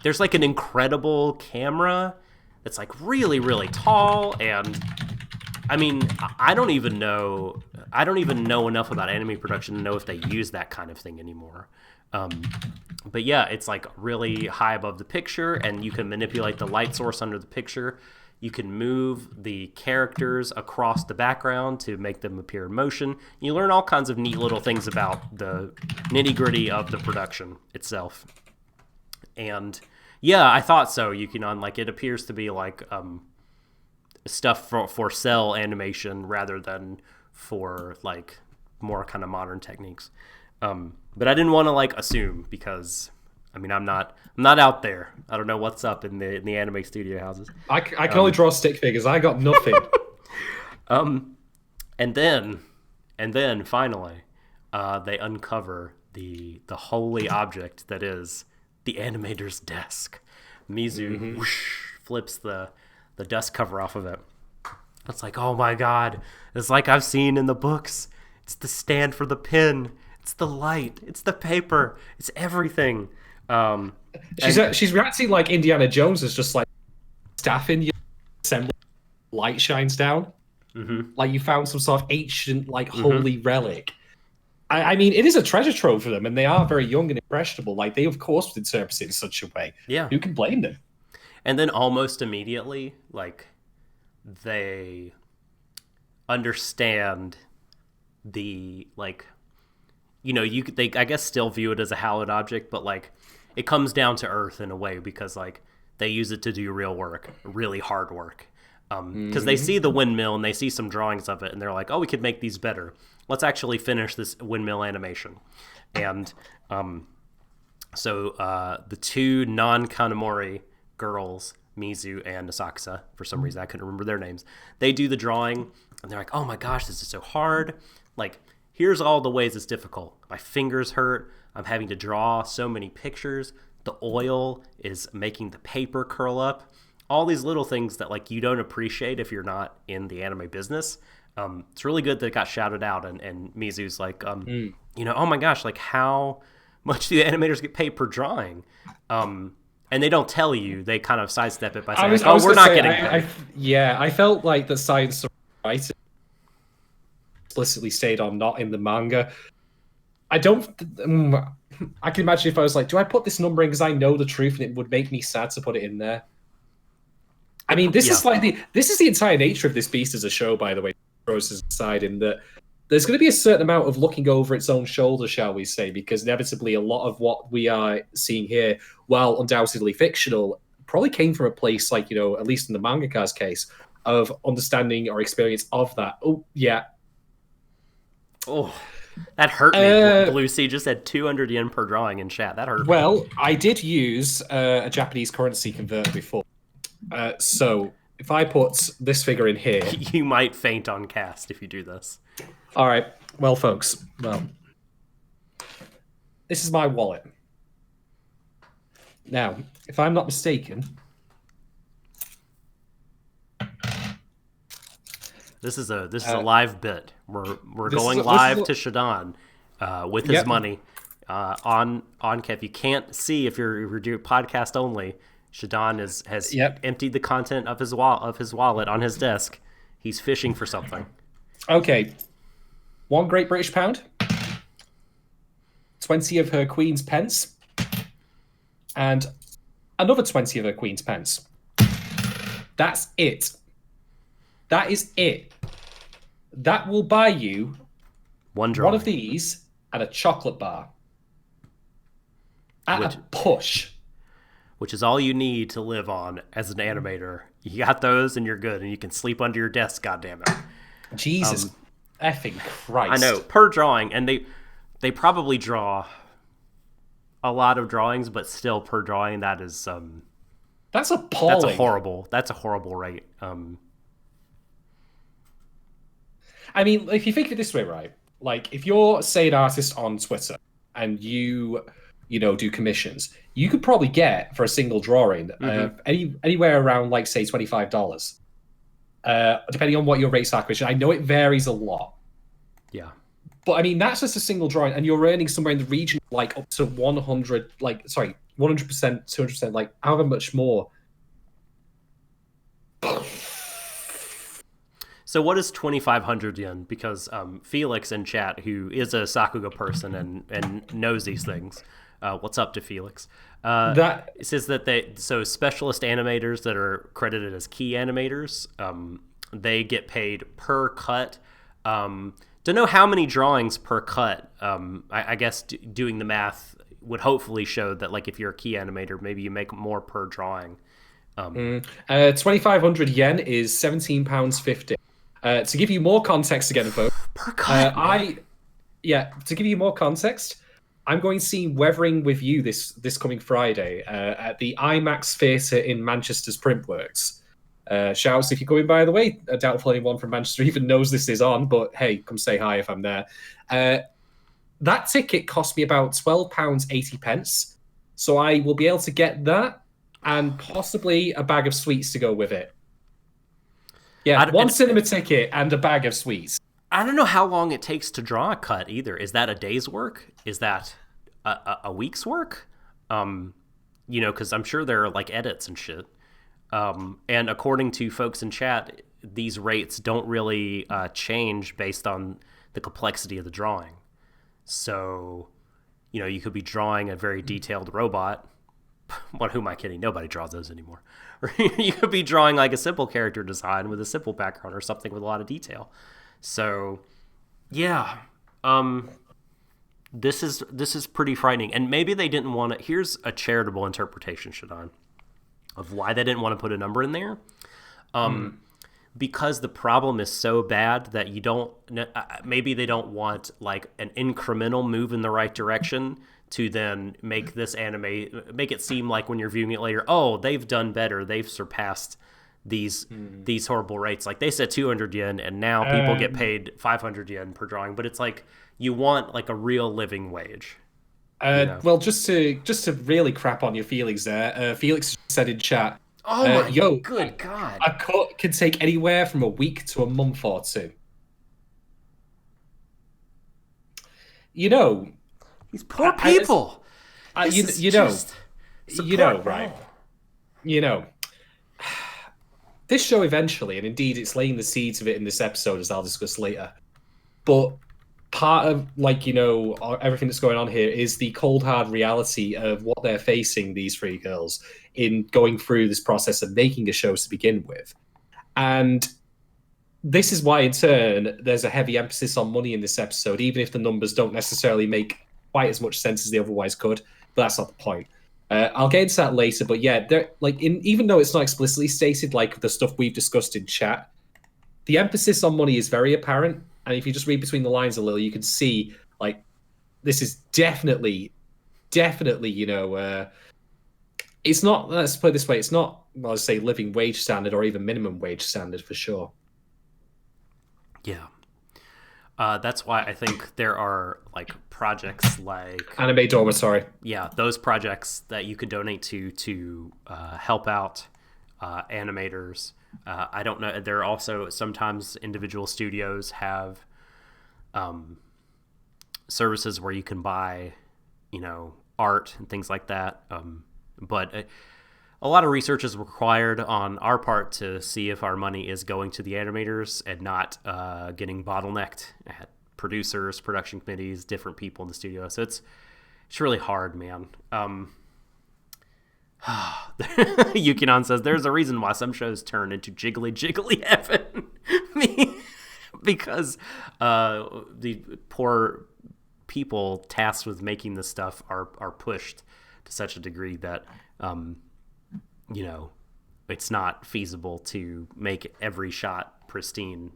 There's like an incredible camera that's like really, really tall, and I mean, I don't even know enough about anime production to know if they use that kind of thing anymore. But yeah, it's like really high above the picture, and you can manipulate the light source under the picture. You can move the characters across the background to make them appear in motion. You learn all kinds of neat little things about the nitty-gritty of the production itself. And yeah, I thought so. You can like it appears to be like stuff for cell animation rather than for like more kind of modern techniques. But I didn't want to like assume, because I mean I'm not out there. I don't know what's up in the anime studio houses. I can only draw stick figures. I got nothing. And then finally they uncover the holy object that is the animator's desk. Mizu whoosh, flips the dust cover off of it. It's like, oh my God, it's like I've seen in the books. It's the stand for the pen. It's the light. It's the paper. It's everything. She's reacting like Indiana Jones is just like staff in your assembly. Light shines down. Like you found some sort of ancient, like holy relic. I mean, it is a treasure trove for them, and they are very young and impressionable. Like they, of course, would interpret it in such a way. Yeah, who can blame them? And then almost immediately, like they understand the like, they I guess still view it as a hallowed object, but like it comes down to earth in a way, because like they use it to do real work, really hard work. Because they see the windmill and they see some drawings of it, and they're like, oh, we could make these better. Let's actually finish this windmill animation. And so the two non-Kanamori girls, Mizu and Asakusa, for some reason I couldn't remember their names, they do the drawing, and they're like, oh my gosh, this is so hard. Like, here's all the ways it's difficult. My fingers hurt. I'm having to draw so many pictures. The oil is making the paper curl up. All these little things that like you don't appreciate if you're not in the anime business. It's really good that it got shouted out, and Mizu's like, oh my gosh, like how much do the animators get paid per drawing? And they don't tell you. They kind of sidestep it by saying, we're not getting paid. I felt like the science writing explicitly stayed on not in the manga. I don't... I can imagine if I was like, do I put this number in because I know the truth and it would make me sad to put it in there? I mean, this is the entire nature of this beast as a show, by the way, process aside, in that there's going to be a certain amount of looking over its own shoulder, shall we say, because inevitably a lot of what we are seeing here, while undoubtedly fictional, probably came from a place like, at least in the mangaka's case, of understanding or experience of that. Oh, yeah. Oh, that hurt me. Blue Sea just had 200 yen per drawing in chat. That hurt me. Well, I did use a Japanese currency converter before. So if I put this figure in here... You might faint on cast if you do this. All right. Well, folks, this is my wallet. Now, if I'm not mistaken... This is a live bit. We're going live to Shadon with his money on Kev. You can't see if you're doing podcast only. Shadon has emptied the content of his wallet on his desk. He's fishing for something. Okay. 1 Great British Pound, 20 of her Queen's pence, and another 20 of her Queen's pence. That's it. That is it. That will buy you one of these and a chocolate bar. At a push. Which is all you need to live on as an animator. You got those and you're good, and you can sleep under your desk, goddammit. Jesus effing Christ. I know, per drawing, and they probably draw a lot of drawings, but still per drawing, that is that's appalling. That's a horrible rate. I mean, if you think of it this way, right? Like, if you're, say, an artist on Twitter and you do commissions, you could probably get, for a single drawing, anywhere around, like, say, $25. Depending on what your rates are, Christian. I know it varies a lot. Yeah. But, I mean, that's just a single drawing, and you're earning somewhere in the region, like, up to 100%, 200%, like, however much more. So what is 2,500 yen? Because Felix in chat, who is a Sakuga person and knows these things, what's up to Felix? It says that specialist animators that are credited as key animators, they get paid per cut. Don't know how many drawings per cut. I guess doing the math would hopefully show that, like, if you're a key animator, maybe you make more per drawing. 2,500 yen is £17.50. To give you more context again, folks, per cut. To give you more context, I'm going to see Weathering with You this coming Friday at the IMAX Theatre in Manchester's Printworks. Shouts if you're coming, by the way. I doubt if anyone from Manchester even knows this is on, but hey, come say hi if I'm there. That ticket cost me about £12.80, so I will be able to get that and possibly a bag of sweets to go with it. Yeah, one cinema ticket and a bag of sweets. I don't know how long it takes to draw a cut either. Is that a day's work? Is that a week's work? Because I'm sure there are, like, edits and shit. And according to folks in chat, these rates don't really change based on the complexity of the drawing. So, you could be drawing a very detailed robot. What, who am I kidding? Nobody draws those anymore. Or you could be drawing, like, a simple character design with a simple background or something with a lot of detail. So, yeah, this is pretty frightening. And maybe they didn't want to. Here's a charitable interpretation, Shadon, of why they didn't want to put a number in there. Because the problem is so bad that you don't. Maybe they don't want, like, an incremental move in the right direction to then make this anime, make it seem like when you're viewing it later, oh, they've done better, they've surpassed these horrible rates. Like, they said 200 yen, and now people get paid 500 yen per drawing. But it's like, you want, like, a real living wage. Well, just to really crap on your feelings there, Felix said in chat, good God, a cut can take anywhere from a week to a month or two. These poor people. Right? You know, this show eventually, and indeed it's laying the seeds of it in this episode, as I'll discuss later. But part of, everything that's going on here is the cold, hard reality of what they're facing, these three girls, in going through this process of making a show to begin with. And this is why, in turn, there's a heavy emphasis on money in this episode, even if the numbers don't necessarily make quite as much sense as they otherwise could. But that's not the point. I'll get into that later. But yeah, even though it's not explicitly stated, like the stuff we've discussed in chat, the emphasis on money is very apparent. And if you just read between the lines a little, you can see, like, this is definitely, it's not, let's put it this way, it's not, let's say, living wage standard or even minimum wage standard for sure. Yeah. That's why I think there are, like, projects like... Anime Dormitory. Yeah, those projects that you could donate to help out animators. I don't know. There are also sometimes individual studios have services where you can buy, art and things like that. But a lot of research is required on our part to see if our money is going to the animators and not getting bottlenecked at producers, production committees, different people in the studio. So it's really hard, man. Yukinon says there's a reason why some shows turn into jiggly heaven because the poor people tasked with making this stuff are pushed to such a degree that it's not feasible to make every shot pristine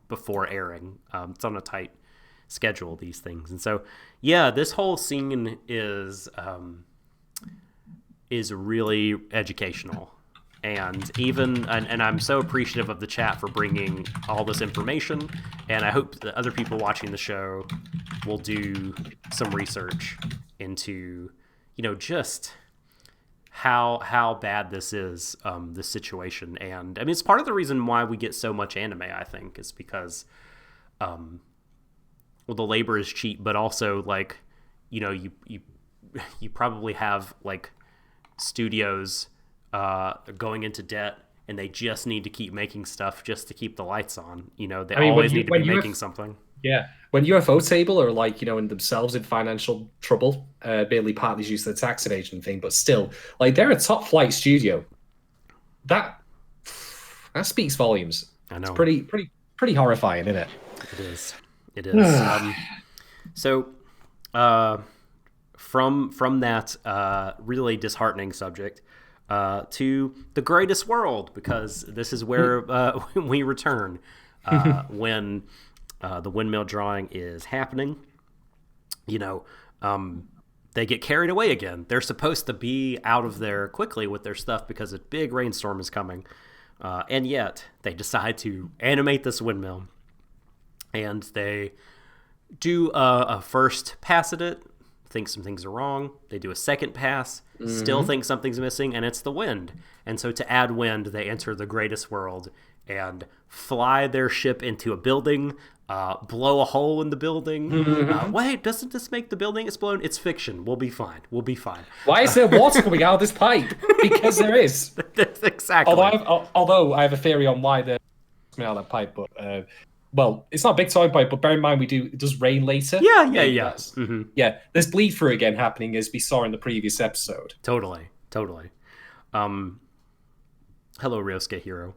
before airing. It's on a tight schedule, these things. And so yeah, this whole scene is really educational, and I'm so appreciative of the chat for bringing all this information, and I hope that other people watching the show will do some research into just how bad this is, this situation. And I mean, it's part of the reason why we get so much anime, I think, is because the labor is cheap, but also, like, you probably have, like, studios going into debt, and they just need to keep making stuff just to keep the lights on. They always need to be making something. Yeah, when UFO Table are, like, in themselves in financial trouble, barely partly due to the tax evasion thing, but still, like, they're a top flight studio. That speaks volumes. I know. It's pretty horrifying, isn't it? It is. So, from that really disheartening subject to the greatest world, because this is where we return when the windmill drawing is happening. They get carried away again. They're supposed to be out of there quickly with their stuff because a big rainstorm is coming, and yet they decide to animate this windmill, and they do a first pass at it, think some things are wrong. They do a second pass, still think something's missing, and it's the wind. And so to add wind, they enter the greatest world and fly their ship into a building, blow a hole in the building. Wait, doesn't this make the building explode? It's fiction. We'll be fine. Why is there water coming out of this pipe? Because there is. Exactly. Although I have a theory on why they're coming out of that pipe, but... well, it's not a big time pipe, but bear in mind it does rain later. Yeah. Yeah, there's bleed through again happening, as we saw in the previous episode. Totally. Hello, Ryosuke Hero.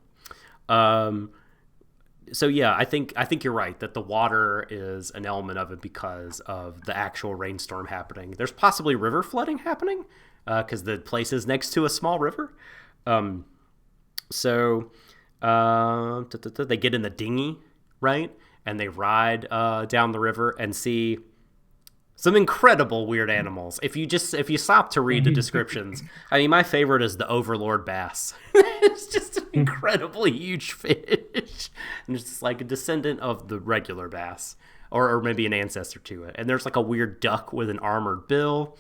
So yeah, I think you're right that the water is an element of it because of the actual rainstorm happening. There's possibly river flooding happening because the place is next to a small river. So they get in the dinghy, right? And they ride down the river and see some incredible weird animals. If you stop to read the descriptions, I mean, my favorite is the Overlord bass. It's just an incredibly huge fish. And it's just like a descendant of the regular bass, or maybe an ancestor to it. And there's like a weird duck with an armored bill.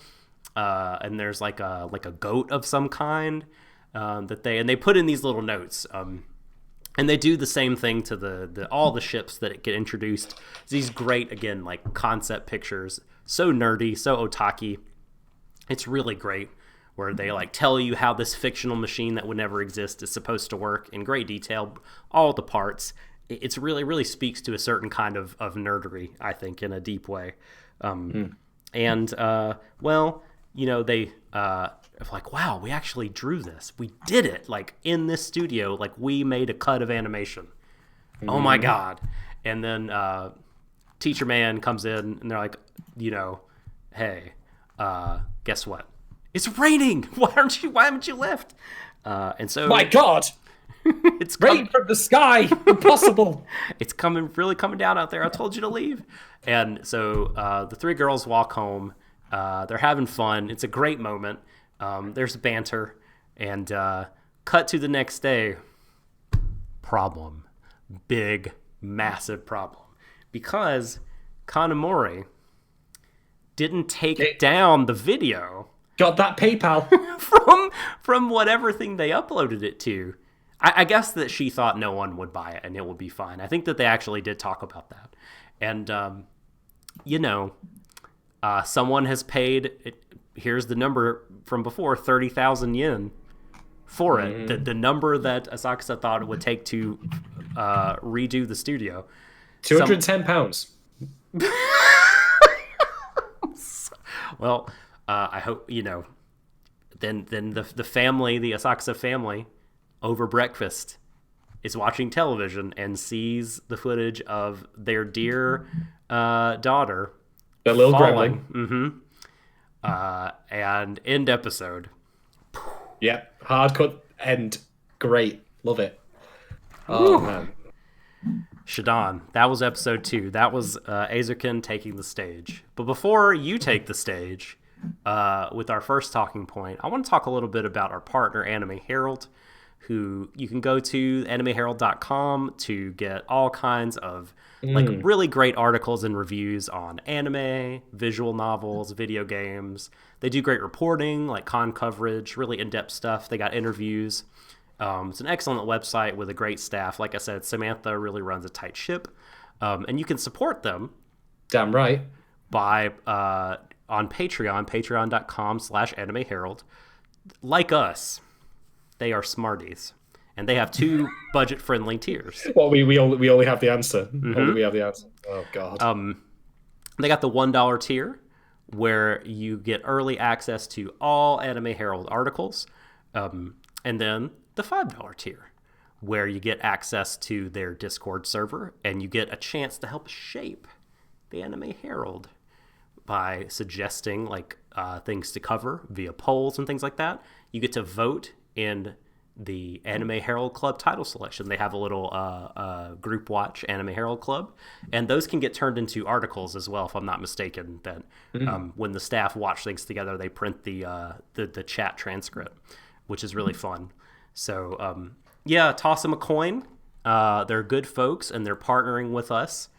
And there's like a goat of some kind that they put in these little notes. And they do the same thing to all the ships that get introduced. These great, again, like concept pictures. So nerdy, so otaku. It's really great where they like tell you how this fictional machine that would never exist is supposed to work in great detail, all the parts. It's really speaks to a certain kind of nerdery, I think, in a deep way. And well, you know, they like, wow, we actually drew this. We did it, like, in this studio. Like, we made a cut of animation. Oh my god. And then Teacher Man comes in and they're like, you know, hey, guess what? It's raining. Why haven't you left? And so, my god, it's rain from the sky. Impossible. It's really coming down out there. I told you to leave. And so the three girls walk home. They're having fun. It's a great moment. There's banter, and cut to the next day. Problem. Big, massive problem. Because Kanamori didn't take down the video. Got that PayPal. from whatever thing they uploaded it to. I guess that she thought no one would buy it and it would be fine. I think that they actually did talk about that. And, you know, someone has paid, here's the number from before, 30,000 yen for it. The number that Asakusa thought it would take to redo the studio. £210. Well, I hope, you know, then the family, the Asakusa family, over breakfast is watching television and sees the footage of their dear daughter, the little falling. gremlin. And end episode. Yep, hard cut end. Great, love it. Oh man, Shadon, that was episode 2. That was Eizouken taking the stage. But before you take the stage, with our first talking point, I want to talk a little bit about our partner, Anime Herald, who you can go to animeherald.com to get all kinds of like really great articles and reviews on anime, visual novels, video games. They do great reporting, like con coverage, really in-depth stuff. They got interviews. It's an excellent website with a great staff. Like I said, Samantha really runs a tight ship. And you can support them. Damn right. By on Patreon, patreon.com/animeherald. Like us, they are smarties. And they have 2 budget-friendly tiers. Well, we only have the answer. Only we have the answer. Oh, God. They got the $1 tier, where you get early access to all Anime Herald articles. And then the $5 tier, where you get access to their Discord server, and you get a chance to help shape the Anime Herald by suggesting like things to cover via polls and things like that. You get to vote in the Anime Herald Club title selection. They have a little group watch, Anime Herald Club, and those can get turned into articles as well, if I'm not mistaken. That when the staff watch things together, they print the chat transcript, which is really fun. So yeah, toss them a coin. They're good folks, and they're partnering with us.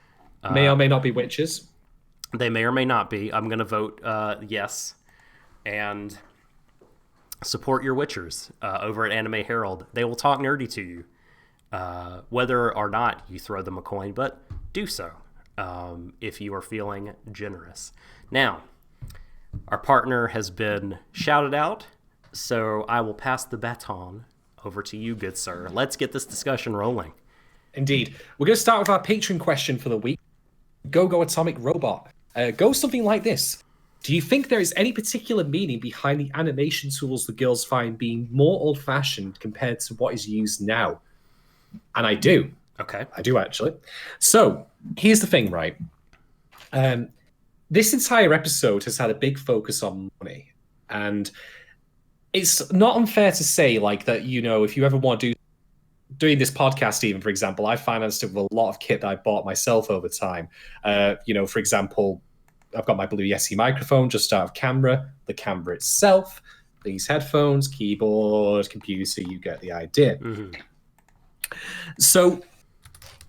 May or may not be witches. They may or may not be. I'm going to vote yes. And support your witchers over at Anime Herald. They will talk nerdy to you, whether or not you throw them a coin, but do so if you are feeling generous. Now, our partner has been shouted out, so I will pass the baton over to you, good sir. Let's get this discussion rolling. Indeed. We're going to start with our patron question for the week. Go Atomic Robot. Go something like this. Do you think there is any particular meaning behind the animation tools the girls find being more old-fashioned compared to what is used now? And I do. Okay. I do, actually. So, here's the thing, right? This entire episode has had a big focus on money. And it's not unfair to say, like, that, you know, if you ever want to doing this podcast, even, for example, I financed it with a lot of kit that I bought myself over time. You know, for example, I've got my Blue Yeti microphone just out of camera, the camera itself, these headphones, keyboard, computer, you get the idea. So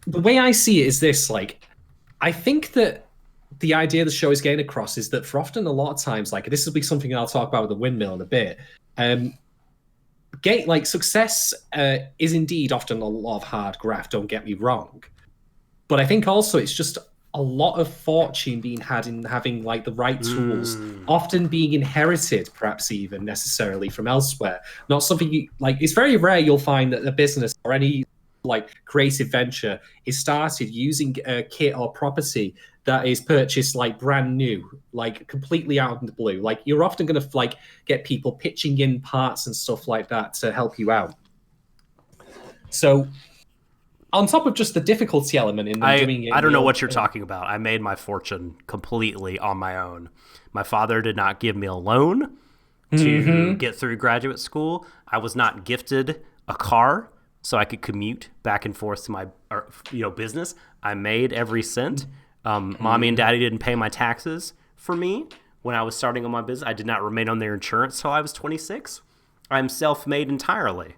the way I see it is this, like, I think that the idea the show is getting across is that for often a lot of times, like, this will be something I'll talk about with the windmill in a bit, success is indeed often a lot of hard graft, don't get me wrong. But I think also it's just a lot of fortune being had in having like the right tools, often being inherited, perhaps even necessarily from elsewhere. Not something you like. It's very rare you'll find that a business or any like creative venture is started using a kit or property that is purchased like brand new, like completely out of the blue. Like you're often going to like get people pitching in parts and stuff like that to help you out. So on top of just the difficulty element in them doing it, I don't know what you're talking about. I made my fortune completely on my own. My father did not give me a loan to get through graduate school. I was not gifted a car so I could commute back and forth to my business. I made every cent. Mommy and daddy didn't pay my taxes for me when I was starting on my business. I did not remain on their insurance till I was 26. I'm self-made entirely.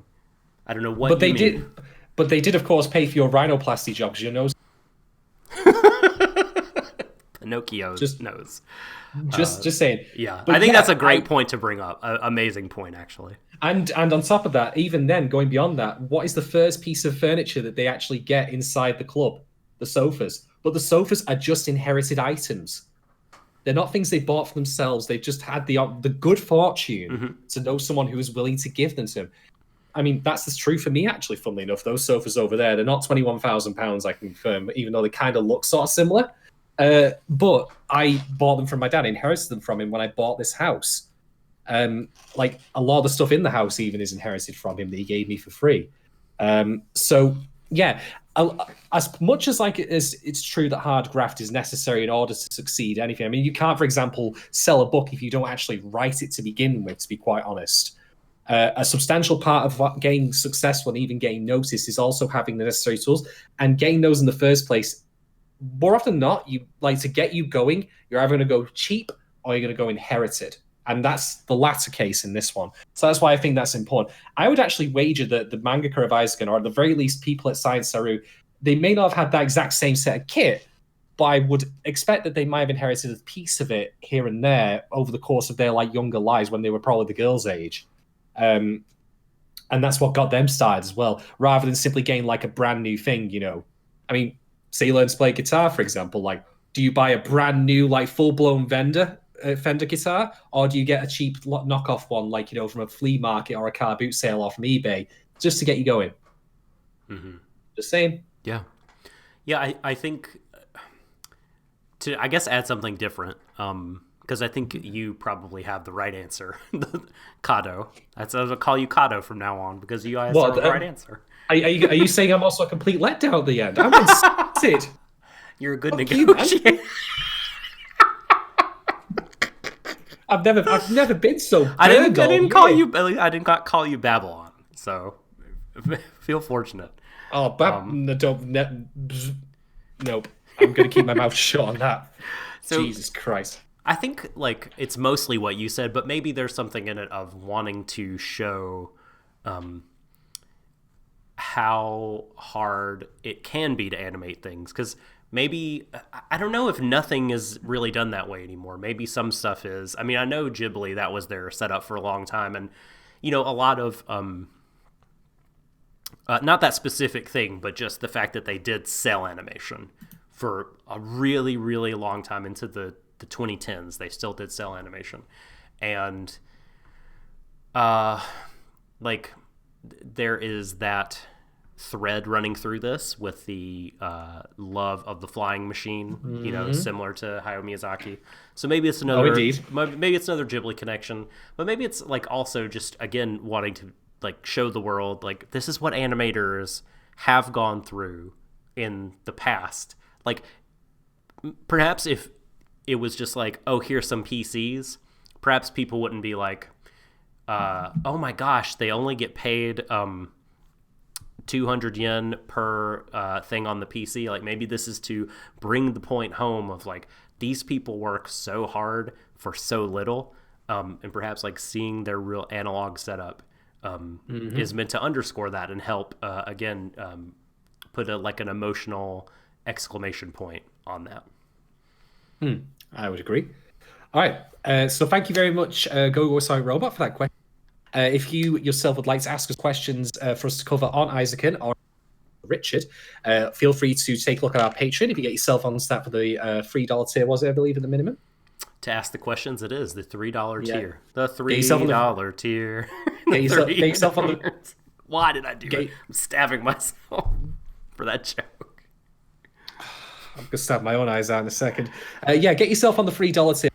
I don't know what you mean. But they did, of course, pay for your rhinoplasty job because your nose. Pinocchio's nose. Just saying. Yeah, but I think that's a great point to bring up. Amazing point, actually. And on top of that, even then, going beyond that, what is the first piece of furniture that they actually get inside the club? The sofas. But the sofas are just inherited items. They're not things they bought for themselves. They've just had the good fortune to know someone who is willing to give them to them. I mean, that's the truth for me, actually, funnily enough. Those sofas over there, they're not £21,000, I can confirm, even though they kind of look sort of similar. But I bought them from my dad, inherited them from him when I bought this house. Like, a lot of the stuff in the house even is inherited from him that he gave me for free. So, yeah, as much as like it's true that hard graft is necessary in order to succeed anything. I mean, you can't, for example, sell a book if you don't actually write it to begin with, to be quite honest. A substantial part of what getting successful and even getting noticed is also having the necessary tools and getting those in the first place. More often than not, you like to get you going, you're either going to go cheap or you're going to go inherited. And that's the latter case in this one. So that's why I think that's important. I would actually wager that the mangaka of Eizouken, or at the very least people at Science Saru, they may not have had that exact same set of kit, but I would expect that they might have inherited a piece of it here and there over the course of their like younger lives when they were probably the girls' age. And that's what got them started as well, rather than simply getting like a brand new thing, you know. I mean, say you learn to play guitar, for example, like, do you buy a brand new, like, full-blown Fender guitar, or do you get a cheap knockoff one, like, you know, from a flea market or a car boot sale off from eBay, just to get you going? Just saying. Yeah. I think to, I guess, add something different, because I think you probably have the right answer. Kado. That's I'll call you Kado from now on because you guys have the right answer. Are you saying I'm also a complete letdown at the end? I'm excited. You're a good negotiator. I've never been so. I didn't call you Babylon. So feel fortunate. Oh, nope. I'm gonna keep my mouth shut on that. So, Jesus Christ. I think like it's mostly what you said, but maybe there's something in it of wanting to show how hard it can be to animate things. Because maybe, I don't know if nothing is really done that way anymore. Maybe some stuff is. I mean, I know Ghibli, that was their setup for a long time. And, you know, a lot of, not that specific thing, but just the fact that they did sell animation for a really, really long time into the 2010s. They still did sell animation. And, like, there is that thread running through this with the love of the flying machine, you know, similar to Hayao Miyazaki. So maybe it's another maybe it's another Ghibli connection, but maybe it's like also just again wanting to like show the world like this is what animators have gone through in the past. Like perhaps if it was just like, oh, here's some PCs, perhaps people wouldn't be like, oh my gosh, they only get paid 200 yen per thing on the PC. Like maybe this is to bring the point home of like these people work so hard for so little, and perhaps like seeing their real analog setup is meant to underscore that and help again put like an emotional exclamation point on that. I would agree. All right, so thank you very much, Go Sorry Robot, for that question. If you yourself would like to ask us questions for us to cover on Eizouken or Richard. Feel free to take a look at our Patreon if you get yourself on that for the $3 tier, was it, I believe, at the minimum? To ask the questions, it is the $3 tier. The $3 tier. Get yourself on the... Why did I do it? I'm stabbing myself for that joke. I'm going to stab my own eyes out in a second. Get yourself on the $3 tier.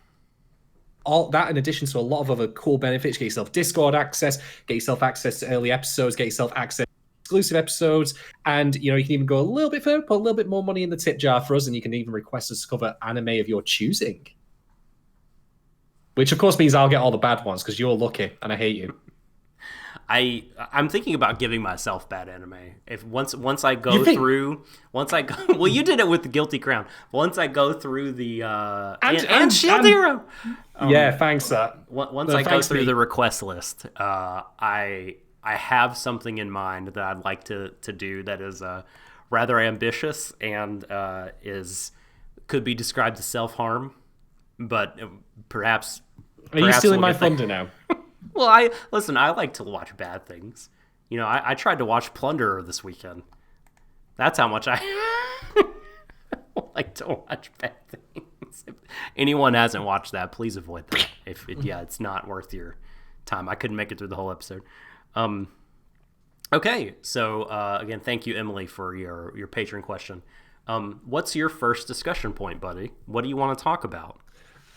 All that, in addition to a lot of other cool benefits, get yourself Discord access, get yourself access to early episodes, get yourself access to exclusive episodes, and you can even go a little bit further, put a little bit more money in the tip jar for us, and you can even request us to cover anime of your choosing. Which, of course, means I'll get all the bad ones, because you're lucky, and I hate you. I'm thinking about giving myself bad anime. If once I go through, well, you did it with the Guilty Crown. Once I go through the and Shield Hero. Thanks. Once I go through the request list, I have something in mind that I'd like to do that is rather ambitious and could be described as self-harm, but perhaps. Are you stealing my thunder now? Well, I like to watch bad things. I tried to watch Plunderer this weekend. That's how much I like to watch bad things. If anyone hasn't watched that, please avoid that. It's not worth your time. I couldn't make it through the whole episode. Okay, so again, thank you, Emily, for your patron question. What's your first discussion point, buddy? What do you want to talk about?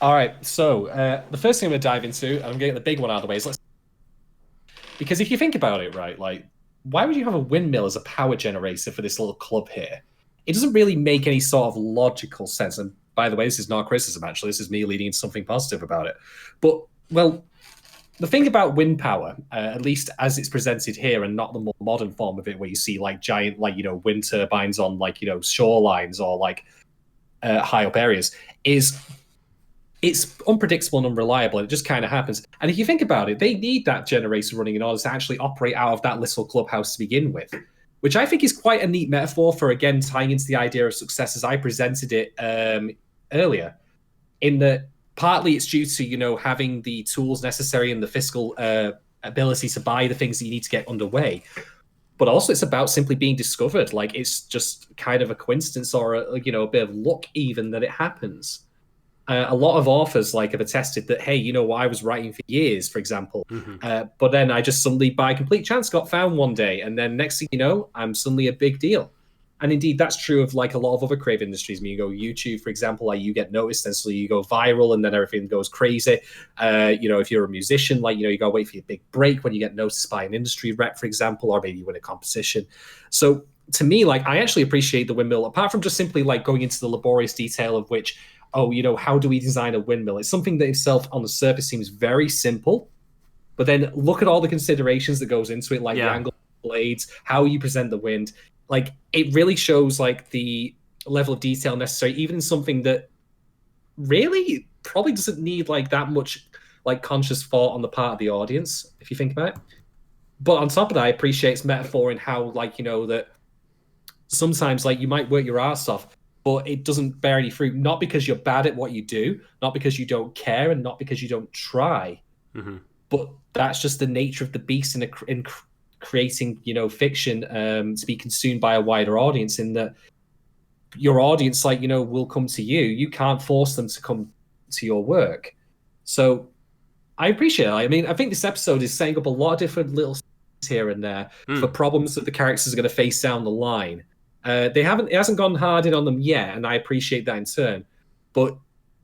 All right, so the first thing I'm going to dive into, and I'm getting the big one out of the way, is because if you think about it, right, like, why would you have a windmill as a power generator for this little club here? It doesn't really make any sort of logical sense. And by the way, this is not criticism, actually. This is me leading into something positive about it. But, well, the thing about wind power, at least as it's presented here and not the more modern form of it where you see, like, giant, like, wind turbines on, like, shorelines or, like, high up areas, is... it's unpredictable and unreliable, and it just kind of happens. And if you think about it, they need that generator running in order to actually operate out of that little clubhouse to begin with, which I think is quite a neat metaphor for, again, tying into the idea of success as I presented it earlier, in that partly it's due to, having the tools necessary and the fiscal ability to buy the things that you need to get underway. But also it's about simply being discovered. Like, it's just kind of a coincidence or a bit of luck even that it happens. A lot of authors have attested that, hey, I was writing for years, for example, but then I just suddenly, by complete chance, got found one day, and then next thing you know, I'm suddenly a big deal. And indeed, that's true of a lot of other creative industries. I mean, you go YouTube, for example, you get noticed, and so you go viral, and then everything goes crazy. If you're a musician, you got to wait for your big break when you get noticed by an industry rep, for example, or maybe you win a competition. So to me, I actually appreciate the windmill, apart from just simply going into the laborious detail of which, how do we design a windmill? It's something that itself on the surface seems very simple, but then look at all the considerations that goes into it, the angle of the blades, how you present the wind. It really shows the level of detail necessary, even in something that really probably doesn't need that much conscious thought on the part of the audience, if you think about it. But on top of that, I appreciate its metaphor in how that sometimes you might work your ass off, but it doesn't bear any fruit, not because you're bad at what you do, not because you don't care, and not because you don't try, but that's just the nature of the beast in creating, fiction to be consumed by a wider audience, in that your audience, will come to you. You can't force them to come to your work. So I appreciate it. I mean, I think this episode is setting up a lot of different little here and there for problems that the characters are going to face down the line. It hasn't gone hard in on them yet, and I appreciate that in turn. But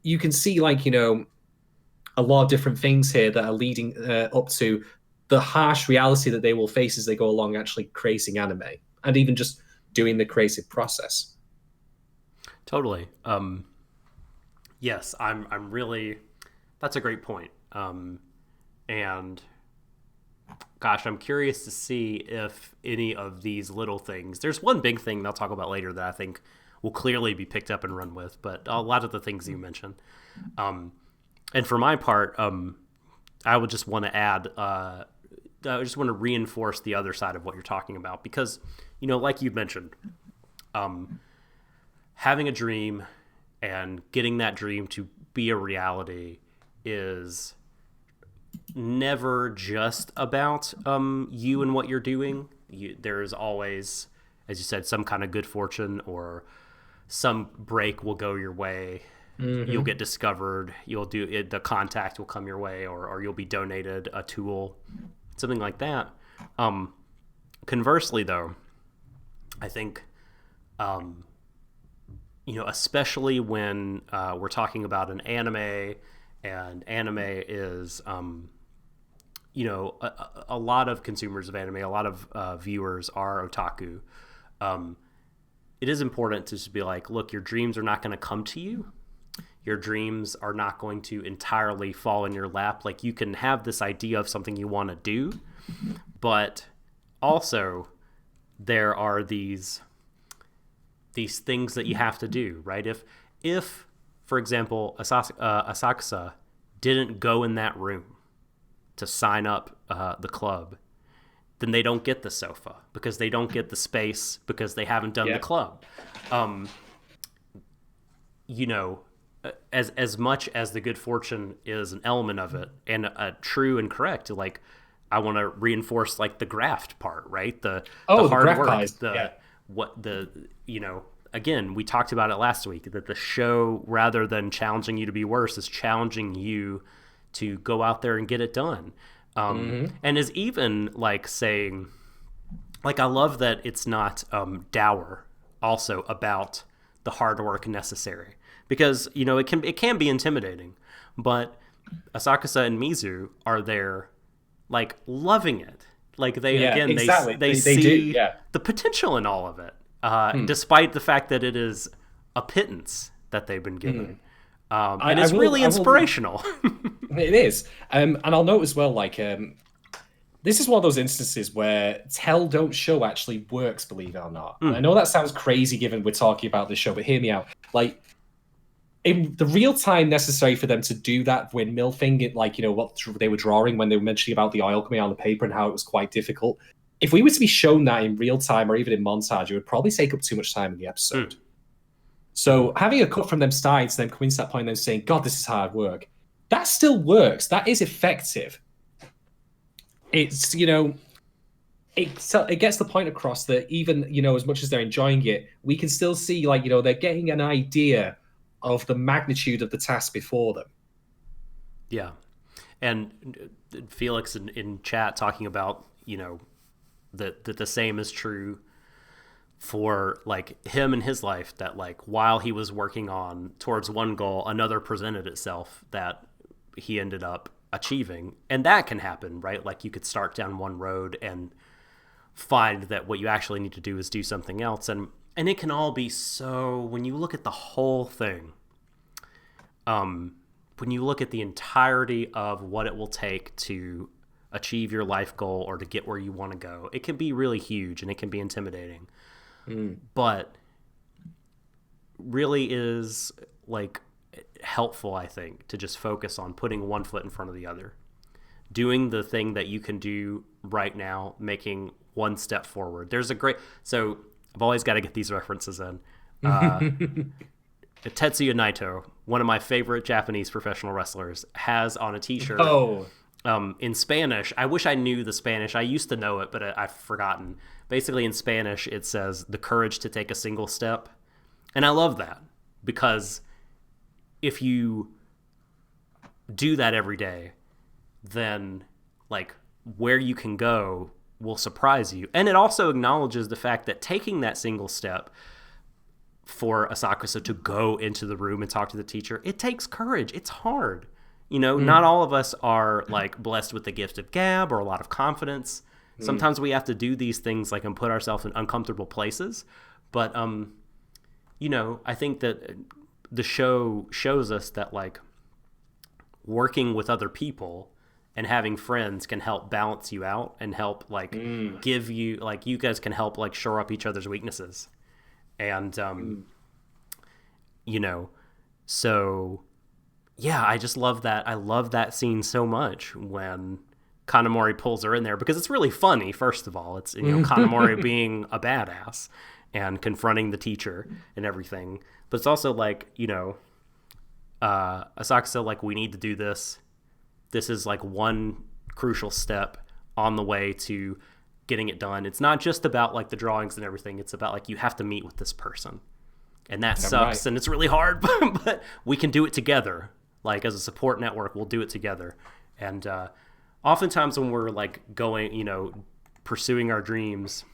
you can see, a lot of different things here that are leading up to the harsh reality that they will face as they go along actually creating anime, and even just doing the creative process. Totally. Yes, I'm really... That's a great point. And... Gosh, I'm curious to see if any of these little things... There's one big thing that I'll talk about later that I think will clearly be picked up and run with, but a lot of the things you mentioned. And for my part, I would just want to add... I just want to reinforce the other side of what you're talking about, because, like you mentioned, having a dream and getting that dream to be a reality is... never just about you and what you're doing. There's always as you said, some kind of good fortune or some break will go your way. You'll get discovered. You'll do it. The contact will come your way, or you'll be donated a tool, something like that. Conversely, though, I think, especially when we're talking about an anime, and anime is, a lot of consumers of anime, a lot of viewers are otaku. It is important to just be like, look, your dreams are not going to come to you. Your dreams are not going to entirely fall in your lap. Like, you can have this idea of something you want to do, but also there are these things that you have to do, right? If for example, Asakusa didn't go in that room to sign up the club, then they don't get the sofa, because they don't get the space, because they haven't done the club. As much as the good fortune is an element of it, and true and correct, like, I want to reinforce like the graft part, right? The hard work, again, we talked about it last week, that the show, rather than challenging you to be worse, is challenging you to go out there and get it done. And is even like saying, like, I love that it's not dour also about the hard work necessary, because it can be intimidating, but Asakusa and Mizu are there, like, loving it. Like, they see the potential in all of it, despite the fact that it is a pittance that they've been given. And it's really inspirational. It is. And I'll note as well, like, this is one of those instances where tell, don't show actually works, believe it or not. I know that sounds crazy given we're talking about this show, but hear me out. Like, in the real time necessary for them to do that windmill thing, like, what they were drawing when they were mentioning about the oil coming out of the paper and how it was quite difficult. If we were to be shown that in real time or even in montage, it would probably take up too much time in the episode. So having a cut from them starting to then coming to that point and then saying, God, this is hard work, that still works. That is effective. It's, it gets the point across that even, as much as they're enjoying it, we can still see, like, they're getting an idea of the magnitude of the task before them. Yeah. And Felix in chat talking about, that the same is true for, like, him in his life, that, like, while he was working on towards one goal, another presented itself that he ended up achieving. And that can happen, right? Like, you could start down one road and find that what you actually need to do is do something else. And it can all be so, when you look at the whole thing, when you look at the entirety of what it will take to achieve your life goal or to get where you want to go, it can be really huge and it can be intimidating. But really is, like, helpful, I think, to just focus on putting one foot in front of the other, doing the thing that you can do right now, making one step forward. So I've always got to get these references in. Tetsuya Naito, one of my favorite Japanese professional wrestlers, has on a t-shirt in Spanish. I wish I knew the Spanish. I used to know it, but I've forgotten. Basically, in Spanish, it says the courage to take a single step. And I love that, because if you do that every day, then, like, where you can go will surprise you. And it also acknowledges the fact that taking that single step for Asakusa to go into the room and talk to the teacher, it takes courage. It's hard. Not all of us are, like, blessed with the gift of gab or a lot of confidence. Sometimes we have to do these things, like, and put ourselves in uncomfortable places. But, I think that the show shows us that, like, working with other people and having friends can help balance you out and help, like, give you, like, you guys can help, like, shore up each other's weaknesses. And, so, yeah, I just love that. I love that scene so much when Kanamori pulls her in there, because it's really funny, first of all. It's, Kanamori being a badass and confronting the teacher and everything. But it's also like, Asakusa, like, we need to do this. This is, like, one crucial step on the way to getting it done. It's not just about like the drawings and everything. It's about like you have to meet with this person, and that sucks, and it's really hard. But we can do it together. Like as a support network, we'll do it together. And oftentimes when we're like going, pursuing our dreams,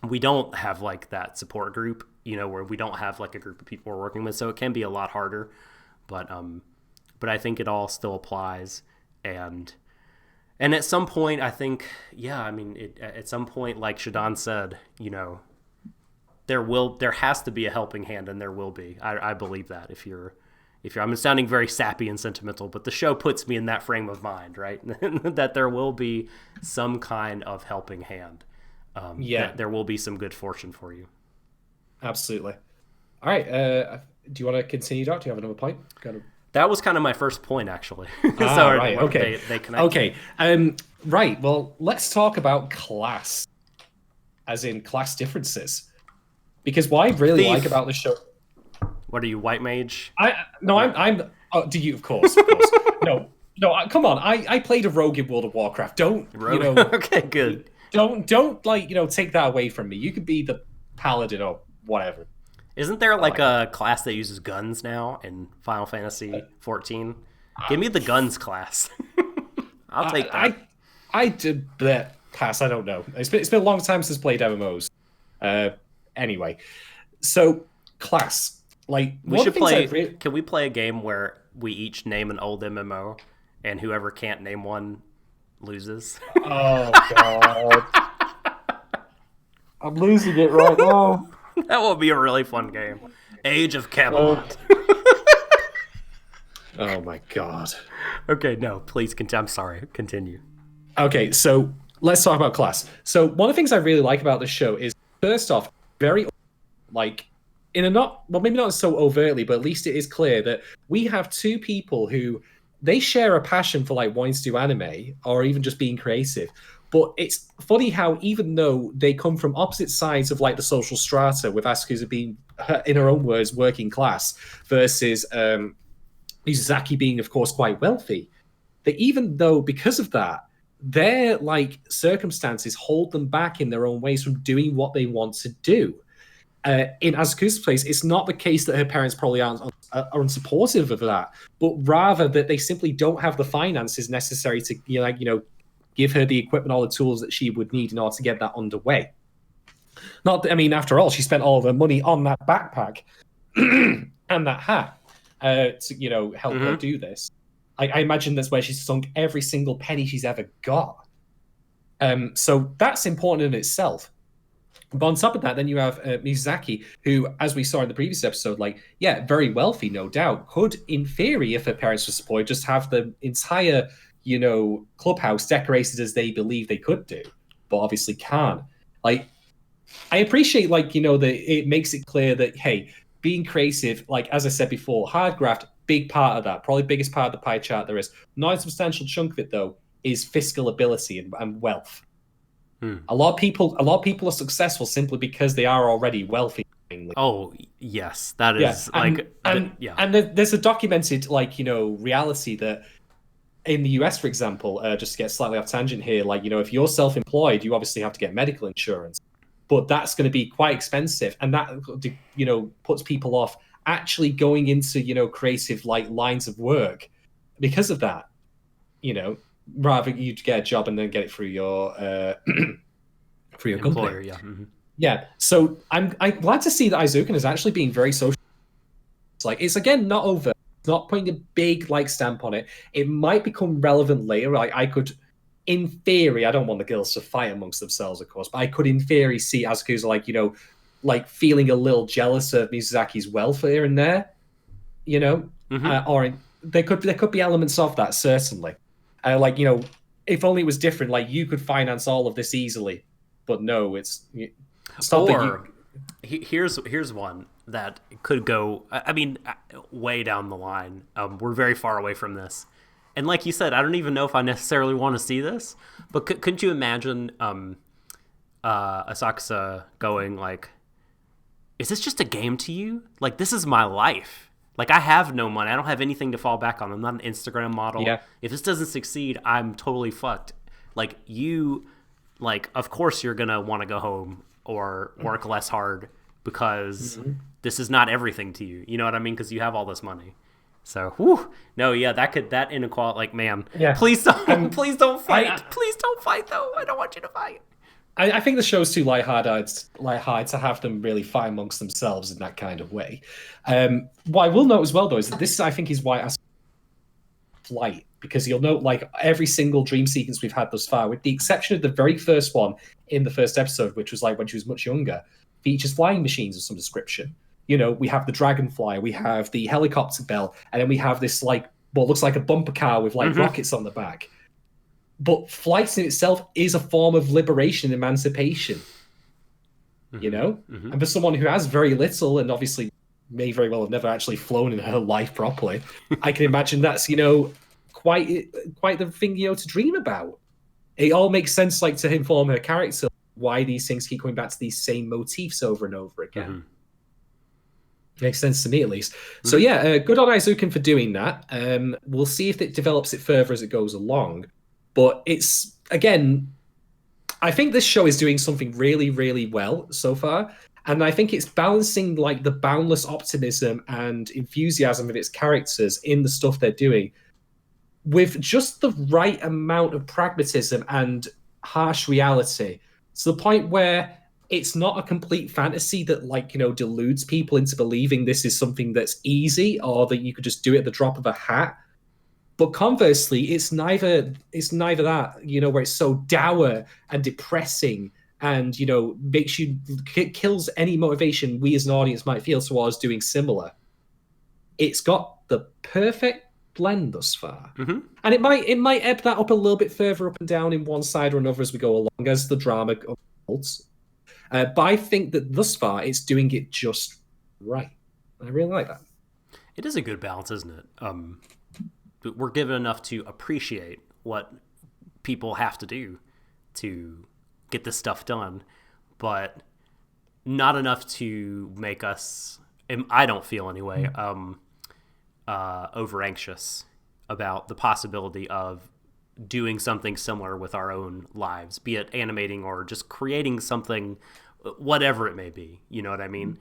we don't have like that support group, where we don't have like a group of people we're working with. So it can be a lot harder. But I think it all still applies. And at some point, I think, at some point, like Shadon said, there has to be a helping hand, and there will be. I believe that if you're, I'm sounding very sappy and sentimental, but the show puts me in that frame of mind, right? That there will be some kind of helping hand. That there will be some good fortune for you. Absolutely. All right. Do you want to continue, Doc? Do you have another point? That was kind of my first point, actually. Right. Okay. They connect. Okay. Right. Well, let's talk about class, as in class differences, because what I really like about the show. What are you, white mage? I'm. Oh, do you? Of course. No. Come on. I played a rogue in World of Warcraft. Don't. Okay. Good. Don't take that away from me. You could be the paladin or whatever. Isn't there like a class that uses guns now in Final Fantasy 14? Give me the guns class. I'll take that. I did that pass. I don't know. It's been a long time since I played MMOs. Anyway, so class. Like we should play. Can we play a game where we each name an old MMO, and whoever can't name one loses? Oh God, I'm losing it right now. That will be a really fun game. Age of Camelot. Oh my God. Okay, no, please continue. I'm sorry. Continue. Okay, so let's talk about class. So one of the things I really like about this show is, first off, very like in a maybe not so overtly, but at least it is clear that we have two people who they share a passion for like wanting to do anime or even just being creative. But it's funny how even though they come from opposite sides of like the social strata, with Asuka being, in her own words, working class, versus Izaki being, of course, quite wealthy, that even though because of that, their like circumstances hold them back in their own ways from doing what they want to do. In Asuka's place, it's not the case that her parents probably are unsupportive of that, but rather that they simply don't have the finances necessary to give her the equipment, all the tools that she would need in order to get that underway. After all, she spent all of her money on that backpack and that hat to help her do this. I imagine that's where she's sunk every single penny she's ever got. So that's important in itself. But on top of that, then you have Mizaki, who, as we saw in the previous episode, very wealthy, no doubt, could, in theory, if her parents were supported, just have the entire clubhouse decorated as they believe they could do, but obviously can't. I appreciate, that it makes it clear that, hey, being creative, as I said before, hard graft, big part of that, probably biggest part of the pie chart there is. Not a substantial chunk of it, though, is fiscal ability and wealth. A lot of people are successful simply because they are already wealthy. Oh yes, that is and there's a documented reality that in the US, for example, just to get slightly off tangent here, if you're self-employed, you obviously have to get medical insurance, but that's going to be quite expensive, and that puts people off actually going into creative lines of work because of that. Rather you get a job and then get it through your for your employer, company. Yeah. Mm-hmm. Yeah. So I'm glad to see that Eizouken is actually being very social. It's again not over. Not putting a big stamp on it. It might become relevant later. I could, in theory, I don't want the girls to fight amongst themselves, of course, but I could, in theory, see Asuka's feeling a little jealous of Mizusaki's welfare in there, or there could be elements of that, certainly. If only it was different, you could finance all of this easily, but no, it's not that you... Here's one that could go, way down the line. We're very far away from this. And like you said, I don't even know if I necessarily want to see this, but couldn't you imagine Asakusa going is this just a game to you? This is my life. I have no money. I don't have anything to fall back on. I'm not an Instagram model. Yeah. If this doesn't succeed, I'm totally fucked. You like, of course you're going to want to go home or work less hard because this is not everything to you. You know what I mean? Because you have all this money. So, no, yeah, that inequality, like, man, please don't, please don't fight. Please don't fight, though. I don't want you to fight. I think the show's too lighthearted to have them really fight amongst themselves in that kind of way. What I will note as well, though, is that this, I think, is why I flight, because you'll note, like, every single dream sequence we've had thus far, with the exception of the very first one in the first episode, which was like when she was much younger, features flying machines of some description. You know, we have the dragonfly, we have the helicopter bell, and then we have this, like, what looks like a bumper car with, like, rockets on the back. But flight in itself is a form of liberation and emancipation, you know? And for someone who has very little and obviously may very well have never actually flown in her life properly, I can imagine that's, you know, quite the thing, you know, to dream about. It all makes sense, like, to inform her character, why these things keep coming back to these same motifs over and over again. Makes sense to me, at least. So, yeah, good on Eizouken for doing that. We'll see if it develops it further as it goes along. But it's, again, I think this show is doing something really, really well so far. And I think it's balancing, like, the boundless optimism and enthusiasm of its characters in the stuff they're doing with just the right amount of pragmatism and harsh reality, to the point where it's not a complete fantasy that, like, you know, deludes people into believing this is something that's easy or that you could just do it at the drop of a hat. But conversely, it's neither that, you know, where it's so dour and depressing and, you know, kills any motivation we as an audience might feel towards doing similar. It's got the perfect blend thus far. And it might ebb that up a little bit further up and down in one side or another as we go along, as the drama unfolds. But I think that thus far it's doing it just right. I really like that. It is a good balance, isn't it? We're given enough to appreciate what people have to do to get this stuff done, but not enough to make us, I don't feel anyway, over anxious about the possibility of doing something similar with our own lives, be it animating or just creating something, whatever it may be. You know what I mean?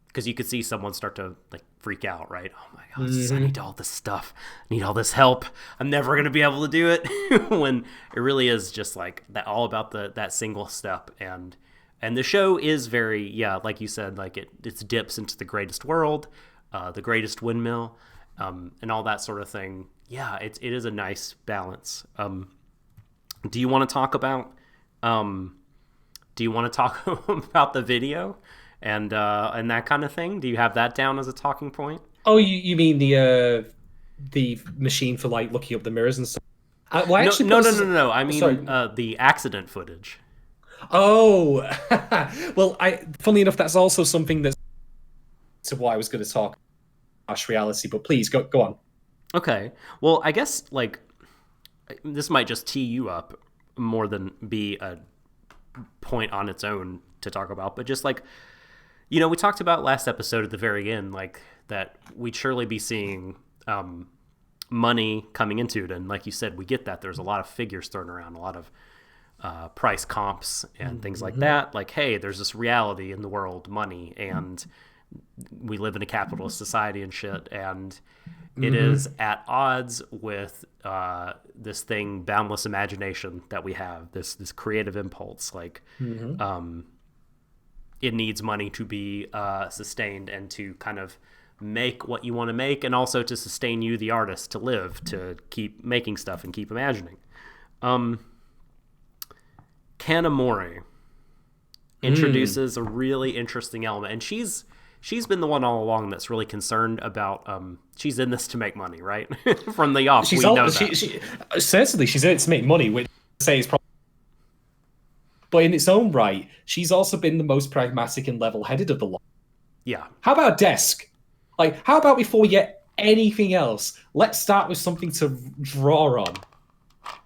Because you could see someone start to, like, freak out, right? Oh my God, I need all this stuff. I need all this help. I'm never going to be able to do it. When it really is just, like, that, all about that single step. And the show is very, like you said, like, it dips into the greatest world, the greatest windmill, and all that sort of thing. Yeah, it is a nice balance. Do you want to talk about the video and that kind of thing? Do you have that down as a talking point? Oh, you mean the machine for, like, looking up the mirrors and stuff? No. I mean, the accident footage. Oh, well, funnily enough, that's also something that's to what I was going to talk harsh reality. But please go on. Okay. Well, I guess, like, this might just tee you up more than be a point on its own to talk about, but just, like, you know, we talked about last episode at the very end, like, that we'd surely be seeing money coming into it. And like you said, we get that. There's a lot of figures thrown around, a lot of price comps and things like that. Like, hey, there's this reality in the world, money, and we live in a capitalist society and shit. And it is at odds with this thing, boundless imagination that we have, this creative impulse. Like, it needs money to be sustained and to kind of make what you want to make, and also to sustain you, the artist, to live, to keep making stuff and keep imagining. Kanamori introduces a really interesting element, and she's been the one all along that's really concerned about. She's in this to make money, right? From the off, certainly she's in it to make money, which I say is probably. But in its own right, she's also been the most pragmatic and level-headed of the lot. Yeah. How about desk? Like, how about before we get anything else, let's start with something to draw on.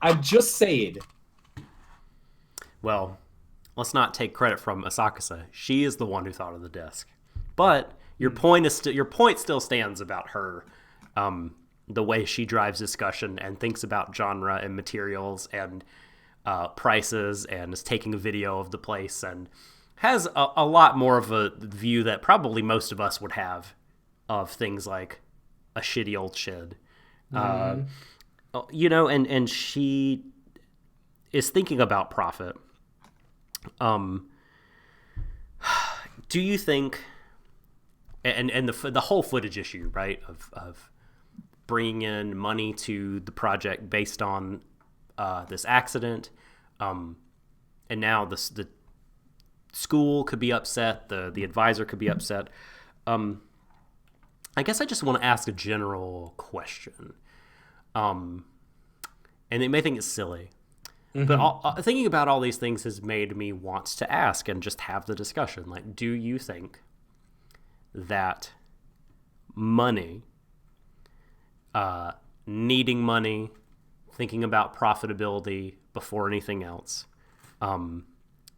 I'm just saying. Well, let's not take credit from Asakasa. She is the one who thought of the desk. But your point still stands about her, the way she drives discussion and thinks about genre and materials and prices and is taking a video of the place and has a lot more of a view that probably most of us would have of things like a shitty old shed. You know, and she is thinking about profit. Do you think, and the whole footage issue, right, of bringing in money to the project based on this accident, and now the school could be upset, the advisor could be upset. I guess I just want to ask a general question, and they may think it's silly, but thinking about all these things has made me want to ask and just have the discussion. Like, do you think that money, needing money, thinking about profitability before anything else,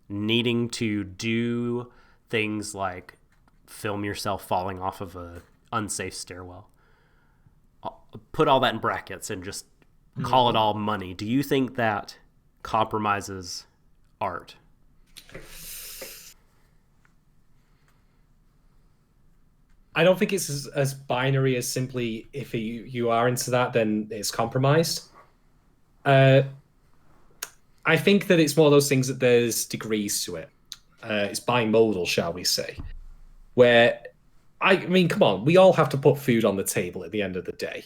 needing to do things like film yourself falling off of a unsafe stairwell, put all that in brackets and just call it all money, do you think that compromises art? I don't think it's as binary as simply if you are into that, then it's compromised. I think that it's one of those things that there's degrees to it. It's bimodal, shall we say, where, I mean, come on, we all have to put food on the table at the end of the day.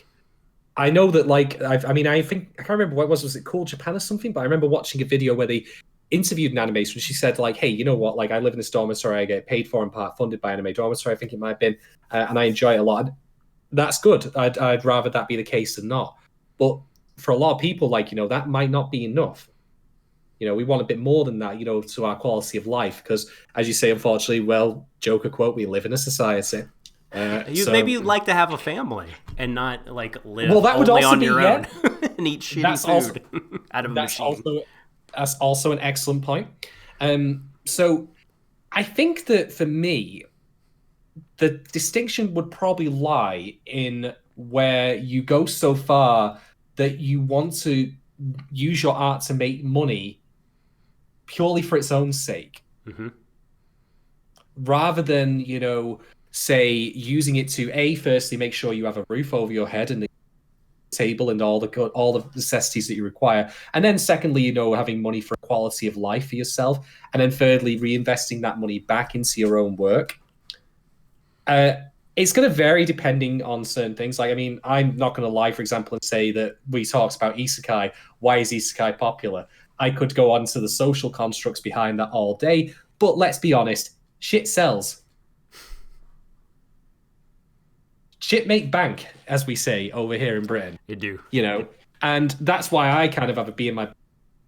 I know that, like, I think, I can't remember what was it called, Japan or something, but I remember watching a video where they interviewed an animator and she said, like, hey, you know what, like, I live in this dormitory, I get paid for in part, funded by Anime Dormitory, I think it might have been, and I enjoy it a lot. That's good. I'd rather that be the case than not. But for a lot of people, like, you know, that might not be enough. You know, we want a bit more than that, you know, to our quality of life. Because, as you say, unfortunately, well, Joker quote, we live in a society. Maybe you'd like to have a family and not, like, live that would only also on be, your yeah. own and eat shitty food out of a machine. That's also an excellent point. So I think that for me, the distinction would probably lie in where you go so far that you want to use your art to make money purely for its own sake, rather than, you know, say using it to firstly make sure you have a roof over your head and the table and all the necessities that you require, and then secondly, you know, having money for quality of life for yourself, and then thirdly, reinvesting that money back into your own work. It's going to vary depending on certain things. Like, I mean, I'm not going to lie, for example, and say that we talked about isekai. Why is isekai popular? I could go on to the social constructs behind that all day, but let's be honest, shit sells. Shit make bank, as we say over here in Britain. You do. You know, and that's why I kind of have a bee in my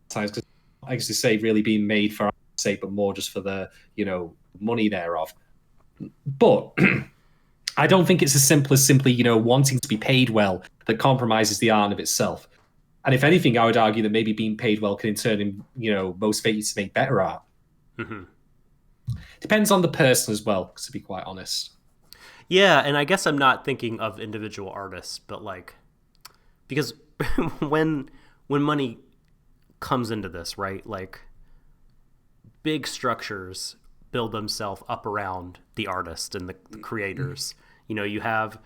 times, because I used to say really being made for our sake, but more just for the, you know, money thereof. But I don't think it's as simple as simply, you know, wanting to be paid well that compromises the art of itself. And if anything, I would argue that maybe being paid well can in turn, you know, motivate you to make better art. Depends on the person as well, to be quite honest. Yeah, and I guess I'm not thinking of individual artists, but, like, because when money comes into this, right, like, big structures build themselves up around the artist and the creators. You know, you have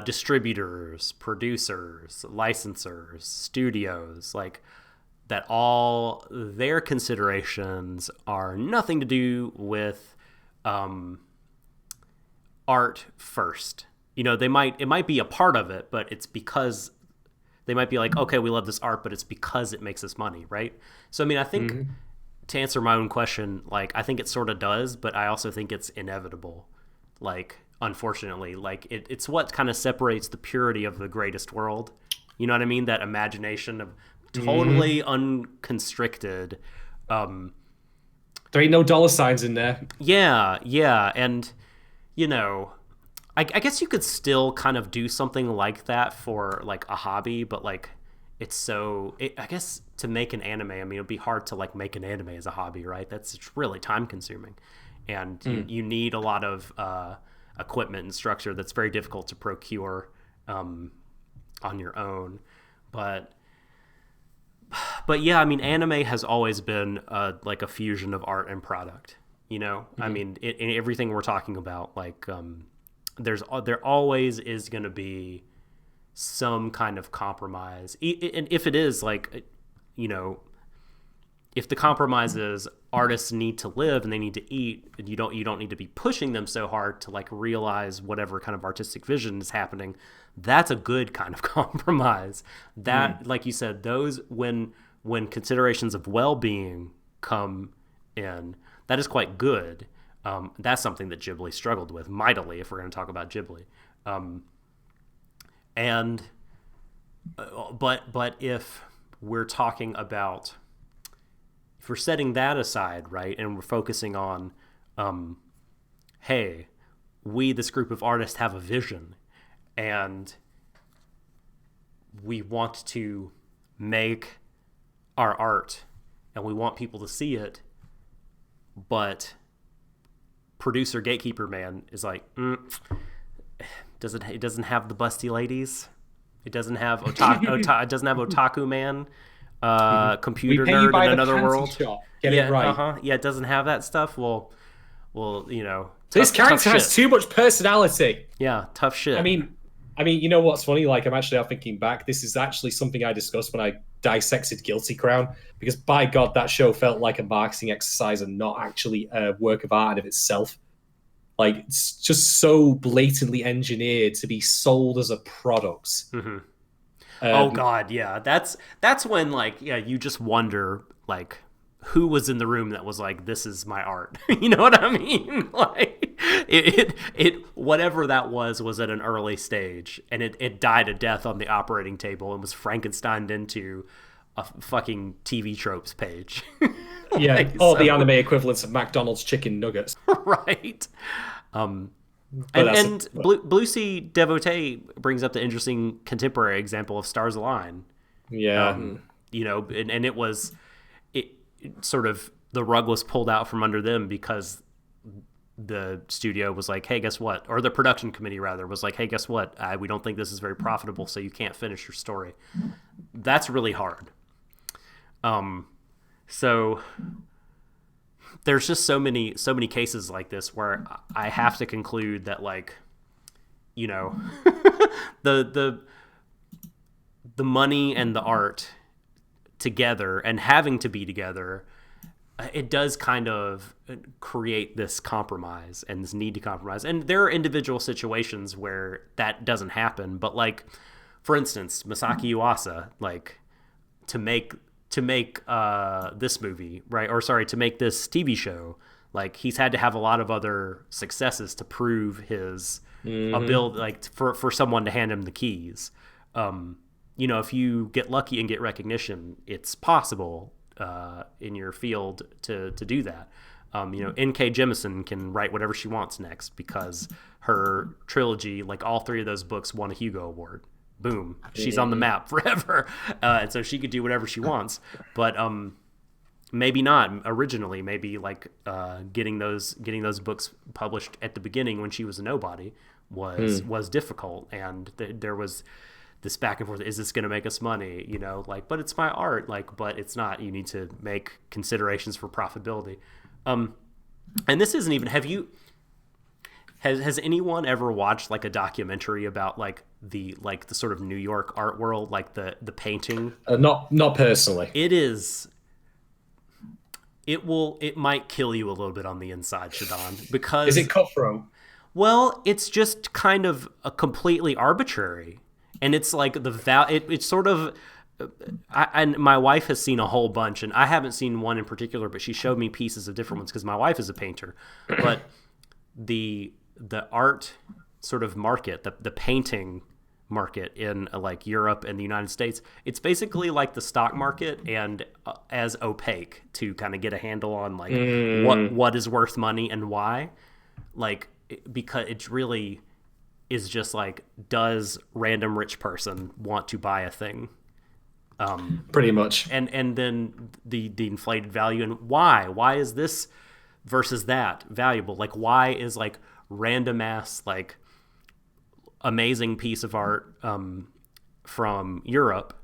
distributors, producers, licensors, studios, like, that all their considerations are nothing to do with art first. You know, it might be a part of it, but it's because they might be like, okay, we love this art, but it's because it makes us money, right? So, I mean, I think to answer my own question, like, I think it sort of does, but I also think it's inevitable. Like, unfortunately, like, it's what kind of separates the purity of the greatest world. You know what I mean? That imagination of totally unconstricted. There ain't no dollar signs in there. Yeah. And, you know, I guess you could still kind of do something like that for, like, a hobby, but, like, I guess to make an anime, I mean, it'd be hard to, like, make an anime as a hobby, right? It's really time consuming. And you need a lot of equipment and structure that's very difficult to procure on your own. But But yeah, I mean, anime has always been like a fusion of art and product. I mean, in everything we're talking about, like there always is going to be some kind of compromise, and if it is like, if the compromise is artists need to live and they need to eat, and you don't need to be pushing them so hard to like realize whatever kind of artistic vision is happening, that's a good kind of compromise. That, like you said, those when considerations of well-being come in, that is quite good. That's something that Ghibli struggled with mightily, if we're going to talk about Ghibli. But if we're talking about, if we're setting that aside, right, and we're focusing on, hey, we, this group of artists, have a vision, and we want to make our art, and we want people to see it, but producer gatekeeper man is like, it doesn't have the busty ladies, it doesn't have it doesn't have otaku man, computer nerd in another world. Get it right. Yeah, it doesn't have that stuff. Well, this character has too much personality. Yeah, tough shit. I mean, you know what's funny? Like, I'm actually thinking back. This is actually something I discussed when I dissected Guilty Crown, because by God, that show felt like a marketing exercise and not actually a work of art in of itself. Like, it's just so blatantly engineered to be sold as a product. Mm-hmm. Oh God, yeah. That's when, like, yeah, you just wonder, like, who was in the room that was like, this is my art. You know what I mean? Like, it whatever that was at an early stage, and it died a death on the operating table and was Frankensteined into a fucking TV tropes page. Yeah, like, the anime equivalents of McDonald's chicken nuggets. Right. And Blue Sea Devotee brings up the interesting contemporary example of Stars Align. Yeah. And it sort of, the rug was pulled out from under them because the studio was like, hey, guess what? Or the production committee, rather, was like, hey, guess what? We don't think this is very profitable, so you can't finish your story. That's really hard. So there's just so many cases like this where I have to conclude that, like, the money and the art together, and having to be together, it does kind of create this compromise and this need to compromise. And there are individual situations where that doesn't happen, but, like, for instance, Masaki Yuasa, like, to make this movie, right? Or sorry, to make this TV show, like, he's had to have a lot of other successes to prove his ability, like, for someone to hand him the keys. If you get lucky and get recognition, it's possible in your field to do that. N.K. Jemisin can write whatever she wants next because her trilogy, like, all three of those books, won a Hugo Award. Boom, she's on the map forever, and so she could do whatever she wants. But maybe not originally. Maybe, like, getting those books published at the beginning when she was a nobody was difficult, and there was this back and forth. Is this going to make us money? Like, but it's my art. Like, but it's not. You need to make considerations for profitability. And this isn't even. Has anyone ever watched, like, a documentary about, like, the sort of New York art world, like the painting? Not personally. It might kill you a little bit on the inside, Shadon, because is it cutthroat? Well, it's just kind of a completely arbitrary, and it's like it's sort of. And my wife has seen a whole bunch, and I haven't seen one in particular, but she showed me pieces of different ones because my wife is a painter. But the art sort of market, the painting market in like Europe and the United States, it's basically like the stock market, and as opaque to kind of get a handle on, like, what is worth money and why, like, because it really is just like, does random rich person want to buy a thing? Pretty much. And then the inflated value, and why is this versus that valuable? Like, why is, like, random ass, like, amazing piece of art from Europe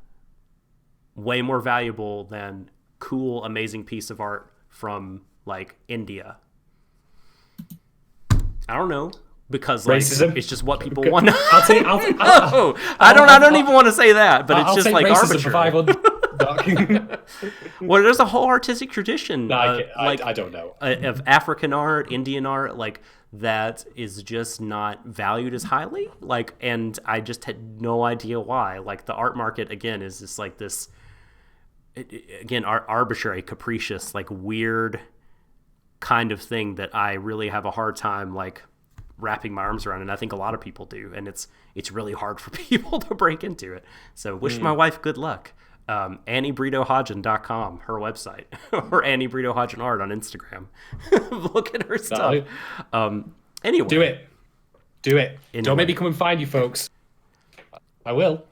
way more valuable than cool, amazing piece of art from like India. I don't know, because like racism. It's just what people want. I don't even want to say that, but it's just like arbitrary. Well, there's a whole artistic tradition, I don't know, of African art, Indian art, like that is just not valued as highly. Like, and I just had no idea why. Like the art market again is just like this, again, arbitrary, capricious, like weird kind of thing that I really have a hard time like wrapping my arms around, and I think a lot of people do, and it's really hard for people to break into it. So wish my wife good luck. AnnieBritoHodgen.com, her website, or Annie Brito Hodgen Art on Instagram. Look at her stuff. Anyway, do it. Anyway. Don't make me come and find you, folks. I will.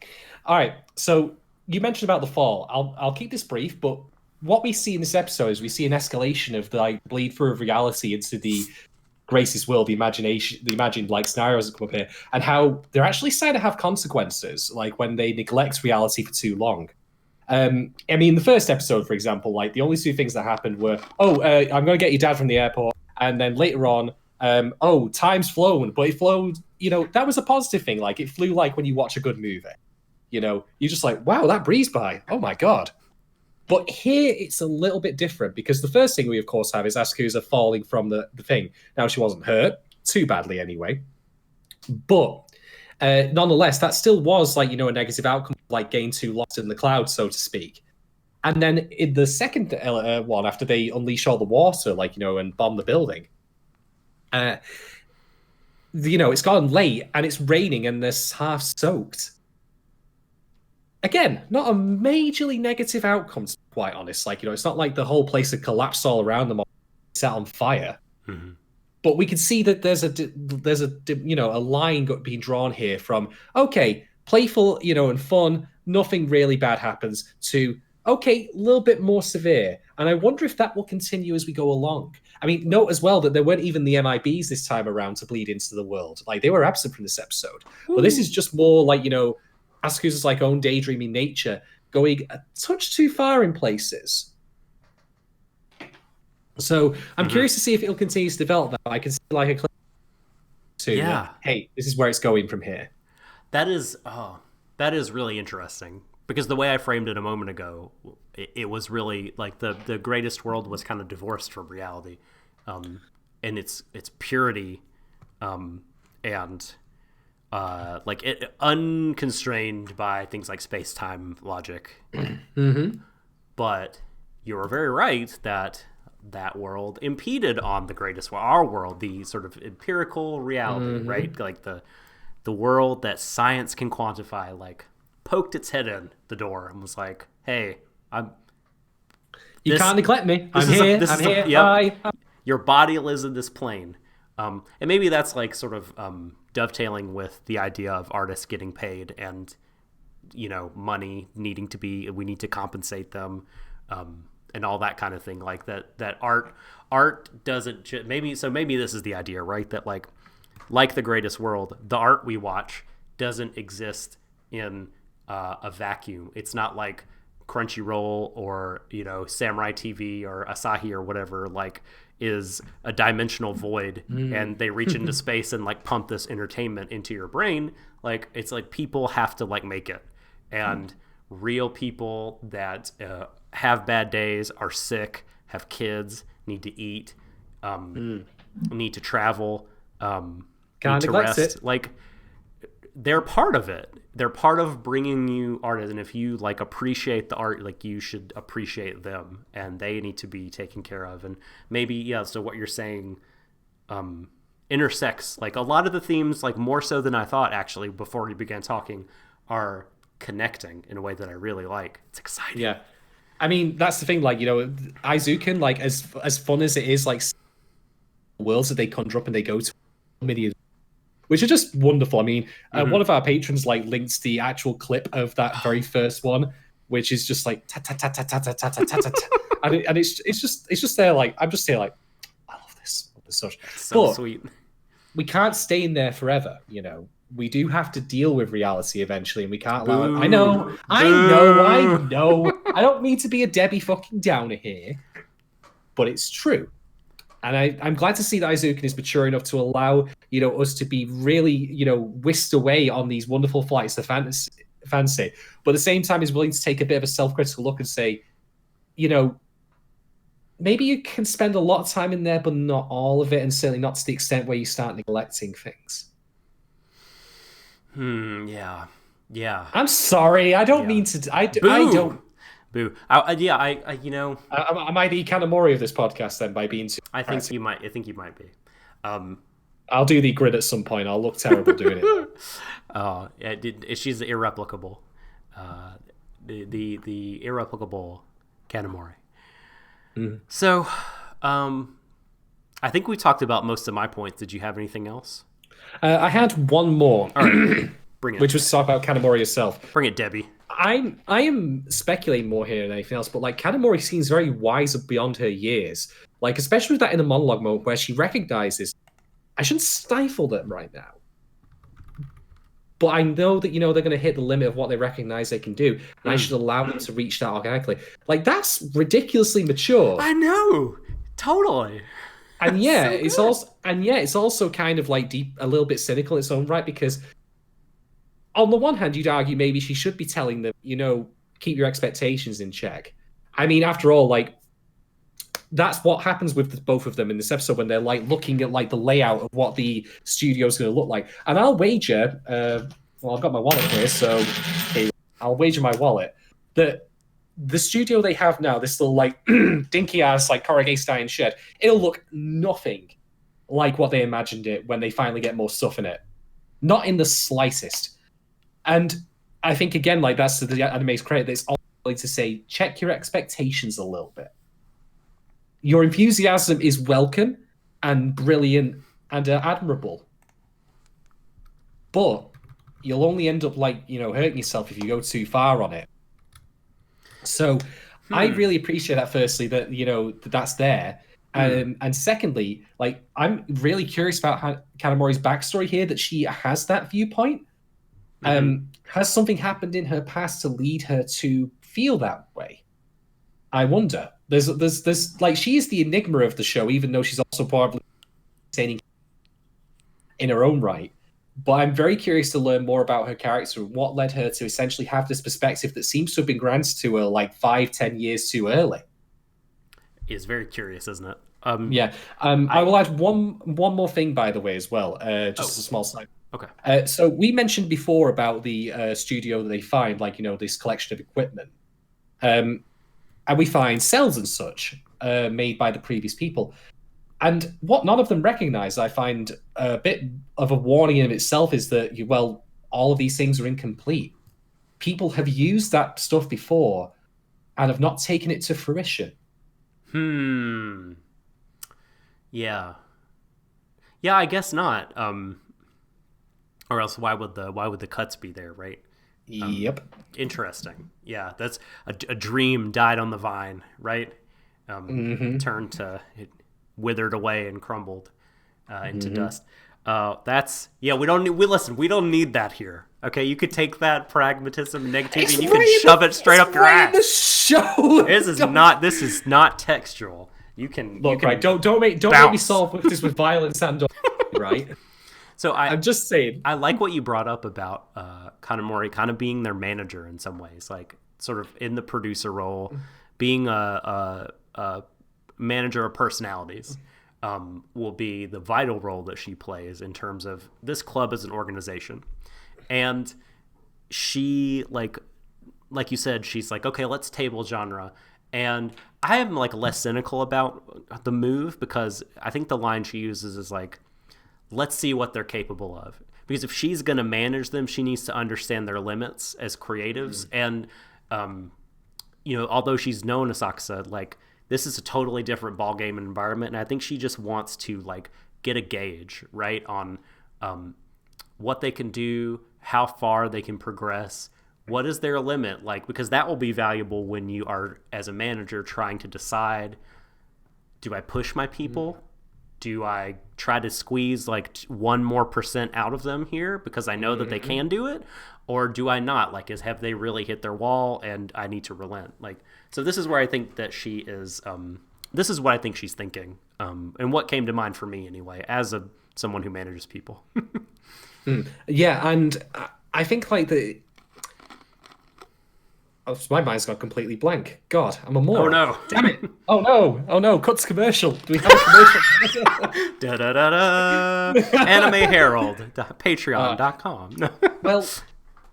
All right. So you mentioned about the fall. I'll keep this brief, but what we see in this episode is we see an escalation of the like bleed through of reality into the Grace's world, the imagined like scenarios that come up here, and how they're actually starting to have consequences, like when they neglect reality for too long. I mean, the first episode, for example, like the only two things that happened were, I'm going to get your dad from the airport, and then later on, time's flown, but it flowed, that was a positive thing. Like it flew like when you watch a good movie, you're just like, wow, that breezed by. Oh my God. But here it's a little bit different because the first thing we, of course, have is Asuka falling from the thing. Now, she wasn't hurt too badly anyway. But nonetheless, that still was like, a negative outcome, like getting too lost in the clouds, so to speak. And then in the second one, after they unleash all the water, like, and bomb the building, it's gotten late and it's raining and they're half soaked. Again, not a majorly negative outcome, to be quite honest. Like, it's not like the whole place had collapsed all around them or set on fire. Mm-hmm. But we can see that there's a line being drawn here from, okay, playful, and fun, nothing really bad happens, to, okay, a little bit more severe. And I wonder if that will continue as we go along. I mean, note as well that there weren't even the MIBs this time around to bleed into the world. Like, they were absent from this episode. Ooh. But this is just more like, Asuka's like own daydreaming nature going a touch too far in places. So I'm curious to see if it'll continue to develop that. I can see like a clip to, hey, this is where it's going from here. That is really interesting, because the way I framed it a moment ago, it was really like the greatest world was kind of divorced from reality, and its purity, and like it unconstrained by things like space-time logic. Mm-hmm. But you were very right that world impeded on the greatest world, our world, the sort of empirical reality, right? Like the world that science can quantify, like poked its head in the door and was like, hey, you can't neglect me. I'm here. Yep. Your body lives in this plane. And maybe that's like sort of dovetailing with the idea of artists getting paid and, money needing to be, we need to compensate them, and all that kind of thing. Like that art doesn't, maybe this is the idea, right? That like the greatest world, the art we watch doesn't exist in a vacuum. It's not like CrunchyRoll or, Samurai TV or Asahi or whatever, like, is a dimensional void and they reach into space and like pump this entertainment into your brain. Like, it's like people have to like make it, and real people that have bad days, are sick, have kids, need to eat, need to travel, need to rest. It. Like, they're part of it. They're part of bringing you art, and if you like appreciate the art, like, you should appreciate them, and they need to be taken care of. And maybe, so what you're saying intersects, like, a lot of the themes, like more so than I thought, actually, before we began talking, are connecting in a way that I really like. It's exciting. Yeah. I mean, that's the thing, like, Eizouken, like, as fun as it is, like, worlds that they conjure up and they go to, which are just wonderful. I mean, one of our patrons like links the actual clip of that very first one, which is just like ta ta ta ta ta ta ta ta ta ta, and it's just there. Like, I'm just here like, I love this. Such so sweet. We can't stay in there forever. We do have to deal with reality eventually, and we can't allow it. I know. I don't mean to be a Debbie fucking Downer here, but it's true. And I'm glad to see that Eizouken is mature enough to allow, us to be really, whisked away on these wonderful flights of fancy, but at the same time is willing to take a bit of a self-critical look and say, maybe you can spend a lot of time in there, but not all of it, and certainly not to the extent where you start neglecting things. Yeah. I'm sorry. I don't mean to. I don't. Boo. I might be Kanamori of this podcast then by being too. I think you might be. I'll do the grid at some point. I'll look terrible doing it. Oh, yeah, she's irreplicable. The irreplicable Kanamori. So, I think we talked about most of my points. Did you have anything else? I had one more. All right, bring it. Which was to talk about Kanamori herself. Bring it, Debbie. I am speculating more here than anything else, but Kanamori seems very wise beyond her years. Especially with that inner monologue moment where she recognizes, I shouldn't stifle them right now. But I know that, they're going to hit the limit of what they recognize they can do, and I should allow them to reach that organically. That's ridiculously mature. I know, totally. And yeah, it's also kind of deep, a little bit cynical in its own right, because on the one hand, you'd argue maybe she should be telling them, keep your expectations in check. I mean, after all, that's what happens with both of them in this episode when they're looking at the layout of what the studio's going to look like. And I'll wager, I've got my wallet here, so I'll wager my wallet that the studio they have now, this little dinky ass corrugated iron shed, it'll look nothing like what they imagined it when they finally get more stuff in it. Not in the slightest. And I think again, that's to the anime's credit, that it's all to say, check your expectations a little bit. Your enthusiasm is welcome and brilliant and admirable, but you'll only end up hurting yourself if you go too far on it. So I really appreciate that. Firstly, that that's there, and secondly, I'm really curious about Kanamori's backstory here. That she has that viewpoint. Has something happened in her past to lead her to feel that way? I wonder. There's she is the enigma of the show, even though she's also probably entertaining in her own right. But I'm very curious to learn more about her character and what led her to essentially have this perspective that seems to have been granted to her 5-10 years too early. It's very curious, isn't it? I will add one more thing, by the way, as well. Just a small side. Okay. So we mentioned before about the studio that they find, this collection of equipment. And we find cells and such made by the previous people. And what none of them recognize, I find a bit of a warning in itself, is that, all of these things are incomplete. People have used that stuff before and have not taken it to fruition. Yeah. Yeah, I guess not. Or else why would the cuts be there, right? Yep. Interesting. Yeah, that's a dream died on the vine, right? Turned to it withered away and crumbled into dust. We don't need that here. Okay, you could take that pragmatism and negativity and you can shove it straight up your ass. The show. This is not textual. You can right. Don't make me solve this with violence and right. So I'm just saying. I like what you brought up about Kanamori kind of being their manager in some ways, sort of in the producer role, being a manager of personalities. Will be the vital role that she plays in terms of this club as an organization. And she, like you said, she's okay, let's table genre. And I am less cynical about the move, because I think the line she uses is let's see what they're capable of. Because if she's going to manage them, she needs to understand their limits as creatives. And, although she's known Asakusa, this is a totally different ballgame and environment. And I think she just wants to get a gauge, right, on what they can do, how far they can progress, what is their limit, because that will be valuable when you are, as a manager, trying to decide, do I push my people do I try to squeeze like 1% more out of them here because I know that they can do it, or do I not? Like, have they really hit their wall and I need to relent? Like, so this is where I think that she is. This is what I think she's thinking, and what came to mind for me anyway, as someone who manages people. Yeah, and I think like the. Oh, my mind's gone completely blank. God, I'm a moron. Oh no! Damn it! Oh no! Oh no! Cut to commercial. Do we have a commercial? Da da da da. Anime Herald. Patreon.com. Well,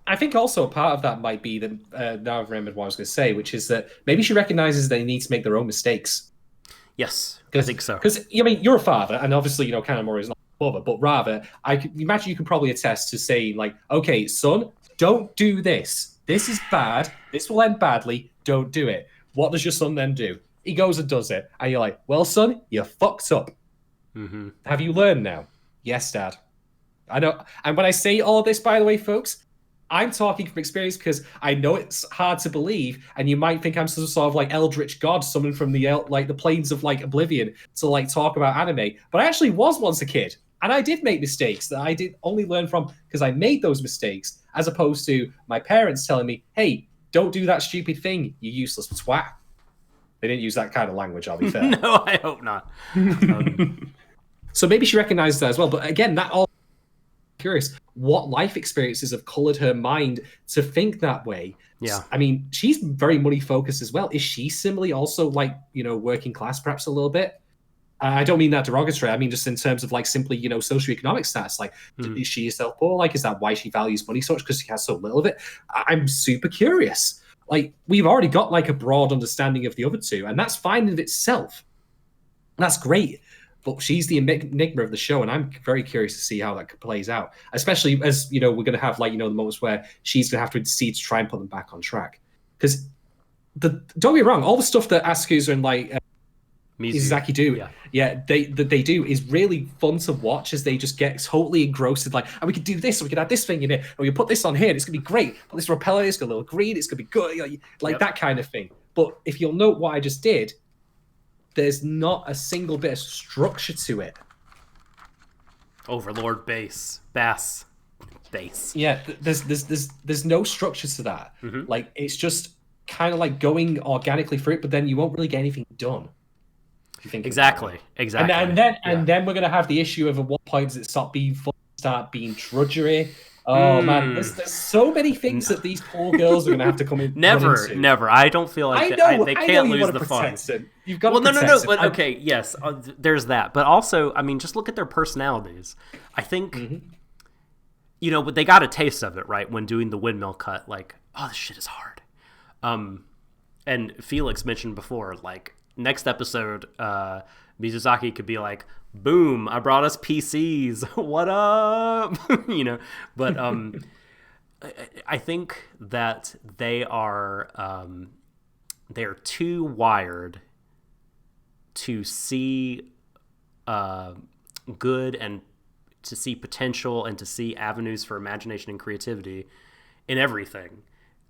I think also a part of that might be that now I've remembered what I was going to say, which is that maybe she recognizes they need to make their own mistakes. Yes, I think so. Because I mean, you're a father, and obviously, Kanamori is not a mother, but rather, I can imagine you can probably attest to saying like, "Okay, son, don't do this. This is bad. This will end badly. Don't do it." What does your son then do? He goes and does it. And you're like, well, son, you're fucked up. Mm-hmm. Have you learned now? Yes, Dad. I know. And when I say all this, by the way, folks, I'm talking from experience because I know it's hard to believe. And you might think I'm some sort of like eldritch god summoned from the plains of like oblivion to like talk about anime. But I actually was once a kid. And I did make mistakes that I did only learn from because I made those mistakes, as opposed to my parents telling me, hey, don't do that stupid thing, you useless twat. They didn't use that kind of language, I'll be fair. No, I hope not. So maybe she recognizes that as well. But again, that all curious. What life experiences have colored her mind to think that way? Yeah. I mean, she's very money focused as well. Is she similarly also like, working class perhaps a little bit? I don't mean that derogatory. I mean just in terms of like simply, socioeconomic stats. Like, is she herself poor? Like, is that why she values money so much? Because she has so little of it? I'm super curious. Like, we've already got like a broad understanding of the other two, and that's fine in itself. That's great. But she's the enigma of the show, and I'm very curious to see how that plays out. Especially as, we're going to have like, the moments where she's going to have to intercede to try and put them back on track. Because don't get me wrong, all the stuff that Asuka and like Izaki do, they do is really fun to watch as they just get totally engrossed in like, and we could do this, and we could add this thing in it, and we can put this on here, and it's gonna be great. Put this repeller, it's got a little green, it's gonna be good, like that kind of thing. But if you'll note what I just did, there's not a single bit of structure to it. Overlord bass. Yeah, there's no structure to that. Mm-hmm. Like, it's just kind of like going organically through it, but then you won't really get anything done. Exactly. And then we're gonna have the issue of at what point does it start being drudgery? Oh man, there's so many things that these poor girls are gonna have to come in. Never. I don't feel like they can't lose the fun. You've got to no. But okay, yes, there's that. But also, I mean, just look at their personalities. I think, but they got a taste of it, right? When doing the windmill cut, like, oh, this shit is hard. And Felix mentioned before, like, next episode, Mizusaki could be like, boom, I brought us PCs. What up? But I think that they're too wired to see good and to see potential and to see avenues for imagination and creativity in everything.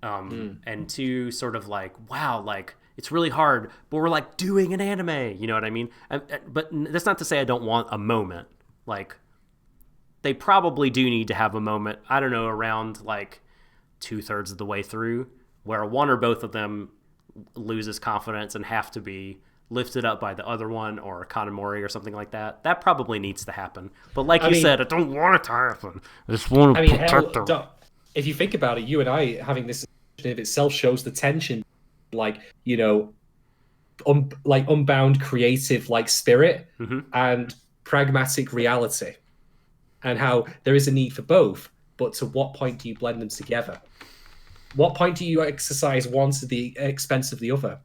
And to sort of like, wow, like, it's really hard, but we're like doing an anime, you know what I mean? But that's not to say I don't want a moment. Like, they probably do need to have a moment, I don't know, around like 2/3 of the way through, where one or both of them loses confidence and have to be lifted up by the other one, or Kanamori or something like that. That probably needs to happen. But like you said, I don't want it to happen. I just want to protect them. If you think about it, you and I having this in itself shows the tension, like, unbound creative like spirit and pragmatic reality, and how there is a need for both, but to what point do you blend them together? What point do you exercise one to the expense of the other?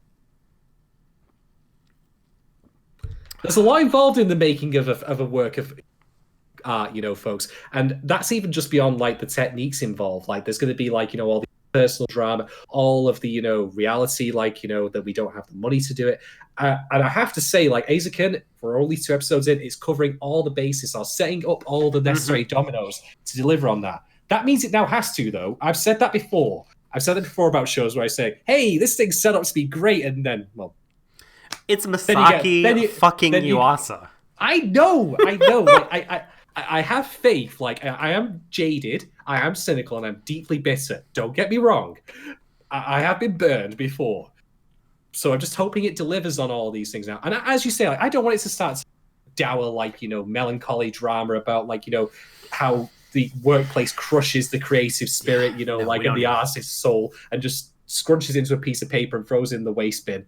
There's a lot involved in the making of a work of art, folks, and that's even just beyond like the techniques involved. Like, there's going to be like, all the personal drama, all of the reality, like, that we don't have the money to do it, and I have to say, like, Eizouken, for only 2 episodes in, is covering all the bases, or setting up all the necessary dominoes to deliver on that. That means it now has to, though. I've said that before about shows where I say, hey, this thing's set up to be great, and then, well, it's Masaki fucking Yuasa. I know. Like, I have faith. Like, I am jaded, I am cynical, and I'm deeply bitter. Don't get me wrong. I have been burned before. So I'm just hoping it delivers on all these things now. And as you say, like, I don't want it to start dour, like, melancholy drama about, like, how the workplace crushes the creative spirit, and the artist's soul, and just scrunches into a piece of paper and throws it in the waste bin.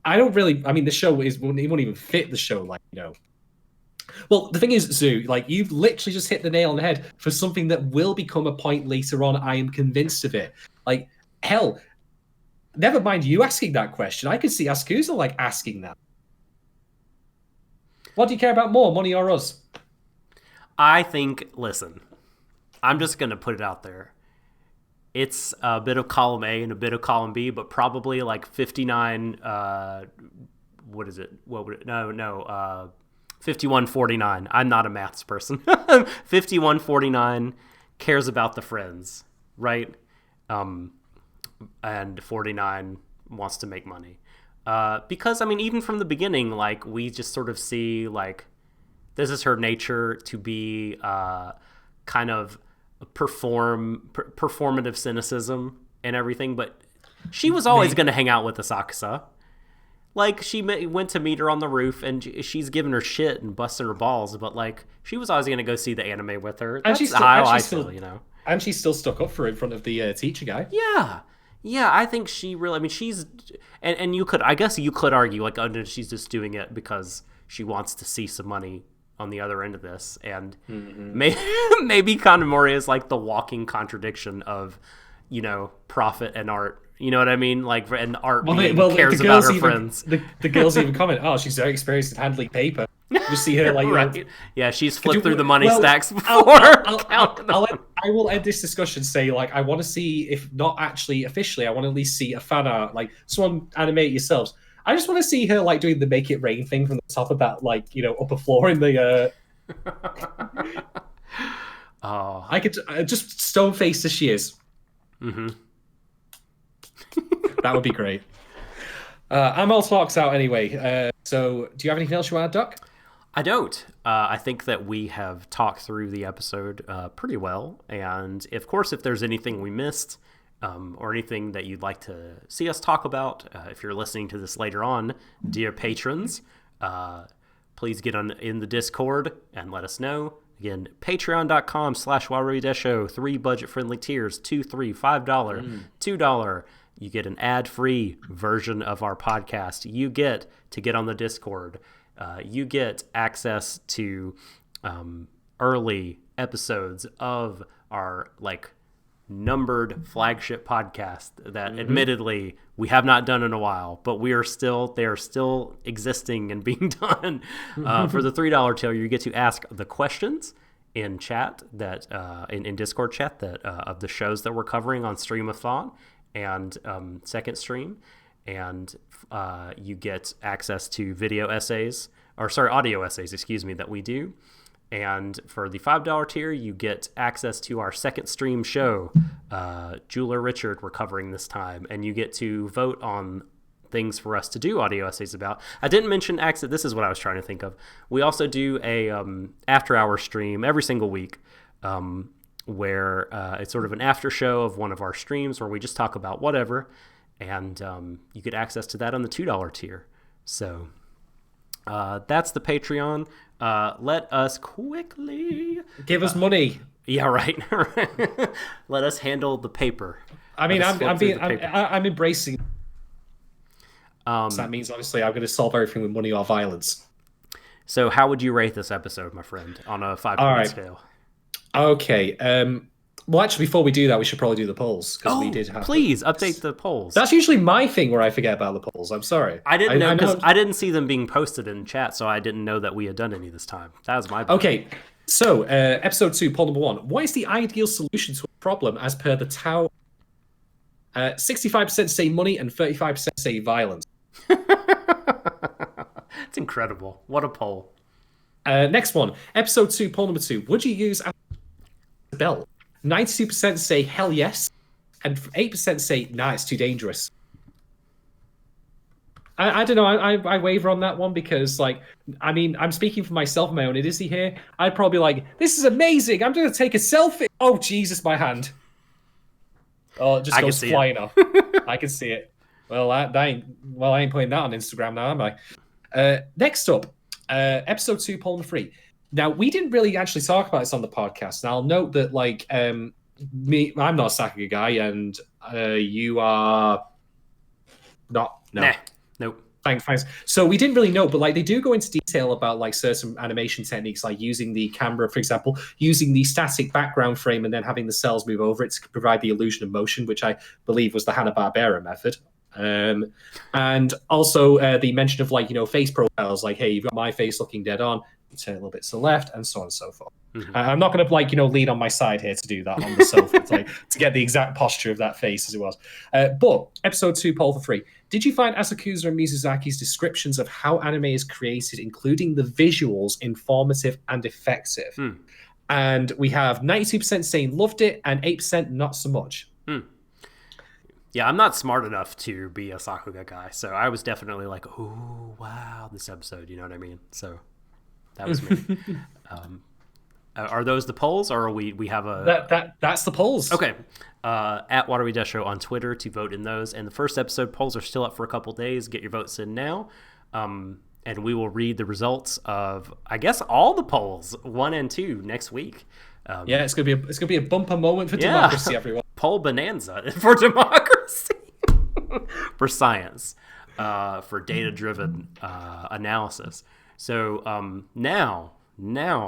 I don't really. I mean, the show wouldn't even fit the show, like, Well, the thing is, Zoo, like, you've literally just hit the nail on the head for something that will become a point later on. I am convinced of it. Like, hell, never mind you asking that question. I could see Askusa, like, asking that. What do you care about more, money or us? I think, listen, I'm just going to put it out there. It's a bit of column A and a bit of column B, but probably like 59, what is it? What would it? No, 5149. I'm not a maths person. 5149 cares about the friends, right? And 49 wants to make money. Because, I mean, even from the beginning, like, we just sort of see, like, this is her nature to be kind of performative cynicism and everything, but she was always going to hang out with Asakusa. Like, she went to meet her on the roof, and she's giving her shit and busting her balls, but, like, she was always going to go see the anime with her. That's how I feel, And she's still stuck up for it in front of the teacher guy. Yeah, I think she really, I mean, she's, and you could, I guess you could argue, like, she's just doing it because she wants to see some money on the other end of this, and maybe Kanamori is like the walking contradiction of, profit and art. You know what I mean? Like, and art cares about her friends. The girls even comment, "Oh, she's very experienced at handling paper." You see her like, right. Yeah, she's flipped through the money stacks before. I will end this discussion say, like, I want to see, if not actually officially, I want to at least see a fan art, like, someone animate yourselves. I just want to see her, like, doing the make it rain thing from the top of that, like, upper floor in the. Oh, I could just stone faced as she is. Mm-hmm. That would be great. I'm all talks out anyway. So, do you have anything else you want to add, Doc? I don't. I think that we have talked through the episode pretty well, and of course, if there's anything we missed. Or anything that you'd like to see us talk about, if you're listening to this later on, dear patrons, please get in the Discord and let us know. Again, patreon.com/Warui Deshou, 3 budget-friendly tiers, $2, $3, $5, $2. You get an ad-free version of our podcast. You get to get on the Discord. You get access to early episodes of our, like, numbered flagship podcast that admittedly we have not done in a while, but they are still existing and being done. For the $3 tier, you get to ask the questions in chat that in Discord chat that of the shows that we're covering on Stream of Thought and Second Stream, and you get access to audio essays that we do. And for the $5 tier, you get access to our Second Stream show, Jeweler Richard, we're covering this time. And you get to vote on things for us to do audio essays about. I didn't mention access. This is what I was trying to think of. We also do a after-hour stream every single week where it's sort of an after show of one of our streams where we just talk about whatever. And you get access to that on the $2 tier. So that's the Patreon. Let us quickly give us money. Yeah, right. Let us handle the paper. I mean, I'm embracing. So that means obviously I'm going to solve everything with money or violence. So, how would you rate this episode, my friend, on a 5-point scale? Okay. Well, actually, before we do that, we should probably do the polls because we did have. Please update the polls. That's usually my thing where I forget about the polls. I'm sorry. I didn't know because I didn't see them being posted in chat, so I didn't know that we had done any this time. That was my bad. Okay, so episode 2, poll number 1. What is the ideal solution to a problem as per the Tao? 65% say money and 35% say violence. It's incredible. What a poll. Next one, episode 2, poll number 2. Would you use a belt? 92% say hell yes, and 8% say nah, it's too dangerous. I don't know. I waver on that one because, like, I mean, I'm speaking for myself, my own idiocy here. I'd probably be like, this is amazing. I'm going to take a selfie. Oh, Jesus, my hand. Oh, it just goes flying off. I can see it. Well, I ain't putting that on Instagram now, am I? Next up, episode 2, Pollen Free. Now, we didn't really actually talk about this on the podcast. And I'll note that, like, I'm not a Sakura guy, and you are not. No. Nah. Nope. Thanks. So we didn't really know, but like they do go into detail about like certain animation techniques, like using the camera, for example, using the static background frame and then having the cells move over it to provide the illusion of motion, which I believe was the Hanna-Barbera method. And also the mention of like, face profiles, like, hey, you've got my face looking dead on, turn a little bit to the left, and so on and so forth. Mm-hmm. I'm not going to lean on my side here to do that on the sofa to get the exact posture of that face as it was. But episode 2, Poll for Free. Did you find Asakusa and Mizusaki's descriptions of how anime is created, including the visuals, informative and effective? And we have 92% saying loved it and 8% not so much. Yeah, I'm not smart enough to be a Sakura guy, so I was definitely like, oh, wow, this episode, you know what I mean? So that was me. Are those the polls, or are we have a... That's the polls. Okay. At Warui Deshou on Twitter to vote in those. And the first episode polls are still up for a couple days. Get your votes in now. And we will read the results of, I guess, all the polls, 1 and 2, next week. Yeah, it's gonna be a bumper moment for democracy, everyone. Poll bonanza for democracy. For science. For data-driven analysis. So now,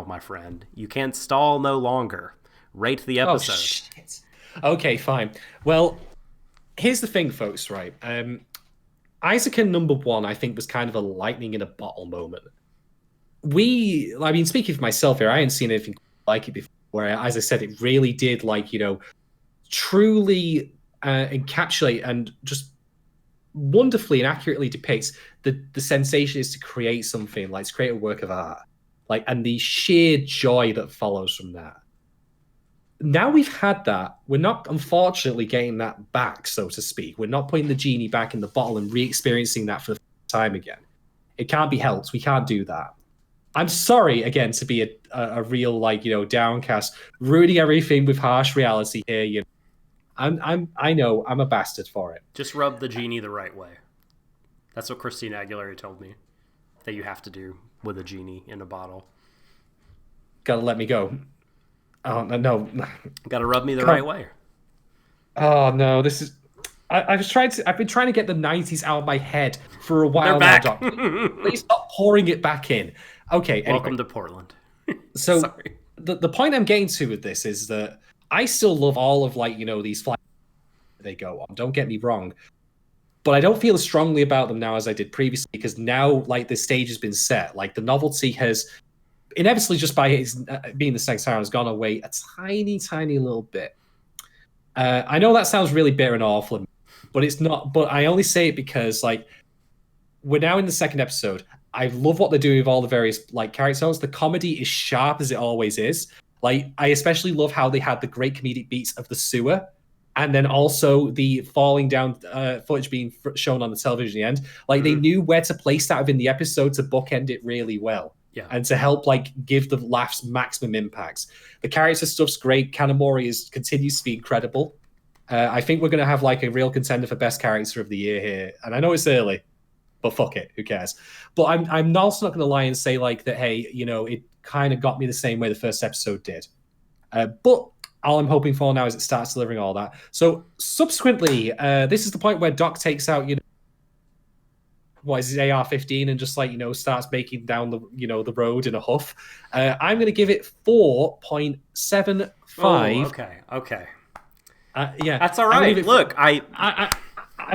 my friend, you can't stall no longer. Rate the episode. Oh, shit. Okay, fine. Well, here's the thing, folks, right? Eizouken number 1, I think, was kind of a lightning in a bottle moment. Speaking for myself here, I hadn't seen anything like it before, where, as I said, it really did, truly encapsulate and just wonderfully and accurately depicts the sensation is to create something, to create a work of art. And the sheer joy that follows from that. Now we've had that, we're not, unfortunately, getting that back, so to speak. We're not putting the genie back in the bottle and re-experiencing that for the first time again. It can't be helped. We can't do that. I'm sorry, again, to be a real, downcast, ruining everything with harsh reality here. I know, I'm a bastard for it. Just rub the genie the right way. That's what Christina Aguilera told me that you have to do with a genie in a bottle. Gotta let me go. Oh, no. Gotta rub me the right way. Oh, no, this is... I've been trying to get the 90s out of my head for a while now, Doc. Please stop pouring it back in. Okay, Welcome to Portland. So, the point I'm getting to with this is that I still love all of, these flights they go on. Don't get me wrong. But I don't feel as strongly about them now as I did previously, because now, the stage has been set. The novelty has... inevitably, just by his being the second time, has gone away a tiny, tiny little bit. I know that sounds really bitter and awful, but it's not. But I only say it because, we're now in the second episode. I love what they're doing with all the various characters. The comedy is sharp as it always is. I especially love how they had the great comedic beats of the sewer, and then also the falling down footage being shown on the television at the end. They knew where to place that within the episode to bookend it really well. Yeah. And to help give the laughs maximum impacts. The character stuff's great. Kanamori continues to be incredible. I think we're going to have a real contender for best character of the year here. And I know it's early, but fuck it, who cares? But I'm also not going to lie and say that, hey, it kind of got me the same way the first episode did. But all I'm hoping for now is it starts delivering all that. So subsequently, this is the point where Doc takes out, what is his AR-15 and just starts making down the road in a huff. I'm going to give it 4.75. Oh, okay. Yeah, that's all right. Look, I'm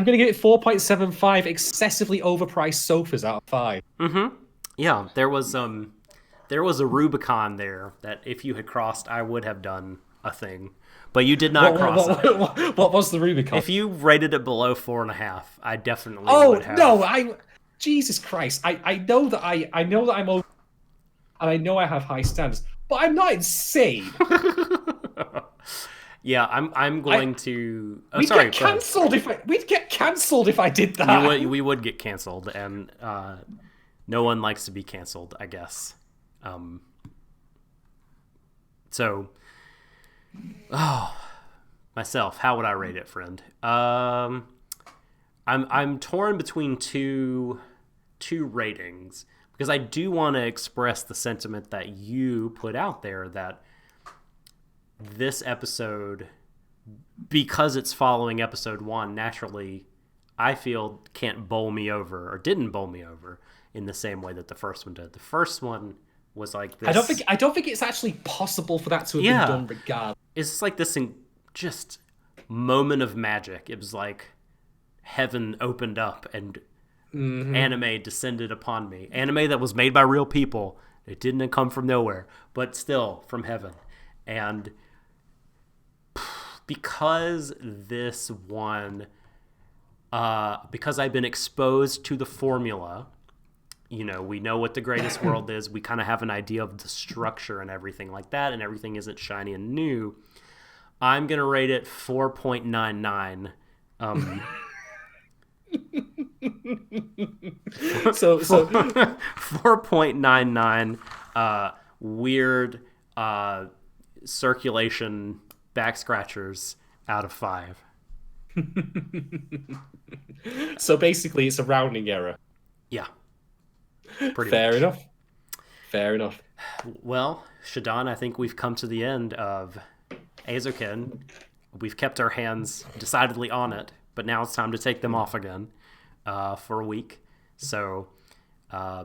going to give it 4.75 excessively overpriced sofas out of 5. Mm-hmm. Yeah, there was a Rubicon there that if you had crossed, I would have done a thing. But you did not cross it. What was the Rubicon? If you rated it below 4.5, I definitely would have. Oh no! Jesus Christ! I know that I'm over, and I know I have high standards, but I'm not insane. Yeah, I'm going to. Oh, we'd sorry, get cancelled we'd get cancelled if I did that. We would get cancelled, and no one likes to be cancelled, I guess. So, myself, how would I rate it, friend? I'm torn between two ratings because I do want to express the sentiment that you put out there that this episode, because it's following episode 1, naturally, I feel can't bowl me over or didn't bowl me over in the same way that the first one did. The first one was like this. I don't think it's actually possible for that to have been done regardless. It's like this just moment of magic. It was like heaven opened up and anime descended upon me. Anime that was made by real people. It didn't come from nowhere, but still from heaven. And because this one, because I've been exposed to the formula, we know what the greatest world is. We kind of have an idea of the structure and everything like that, and everything isn't shiny and new. I'm going to rate it 4.99. So 4.99 weird circulation back scratchers out of 5. So basically it's a rounding error. Yeah. Fair enough. Well, Shadon, I think we've come to the end of Eizouken. We've kept our hands decidedly on it, but now it's time to take them off again for a week. So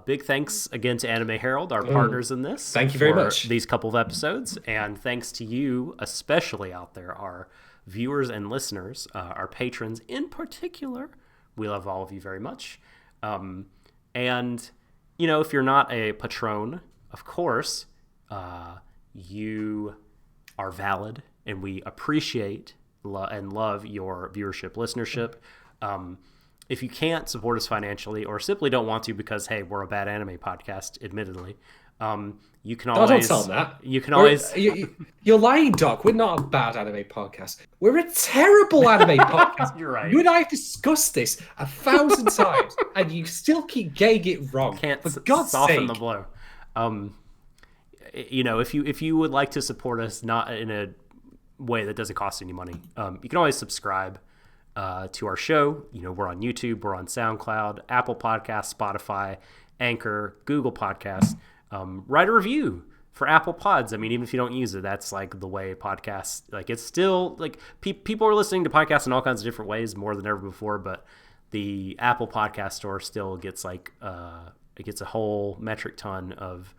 big thanks again to Anime Herald, our partners in this. Thank you very much. These couple of episodes. And thanks to you, especially out there, our viewers and listeners, our patrons in particular. We love all of you very much. And, if you're not a patron, of course, you are valid, and we appreciate and love your viewership, listenership. If you can't support us financially or simply don't want to because, hey, we're a bad anime podcast, admittedly, you can always... don't tell them that. You can always... You're lying, Doc. We're not a bad anime podcast. We're a terrible anime podcast. You're right. You and I have discussed this 1,000 times, and you still keep getting it wrong. Can't For God's soften sake. the blow. If you would like to support us, not in a way that doesn't cost any money, you can always subscribe to our show. We're on YouTube, we're on SoundCloud, Apple Podcasts, Spotify, Anchor, Google Podcasts. Write a review for Apple Pods. I mean, even if you don't use it, that's like the way podcasts, like it's still like people are listening to podcasts in all kinds of different ways more than ever before, but the Apple Podcast Store still gets like it gets a whole metric ton of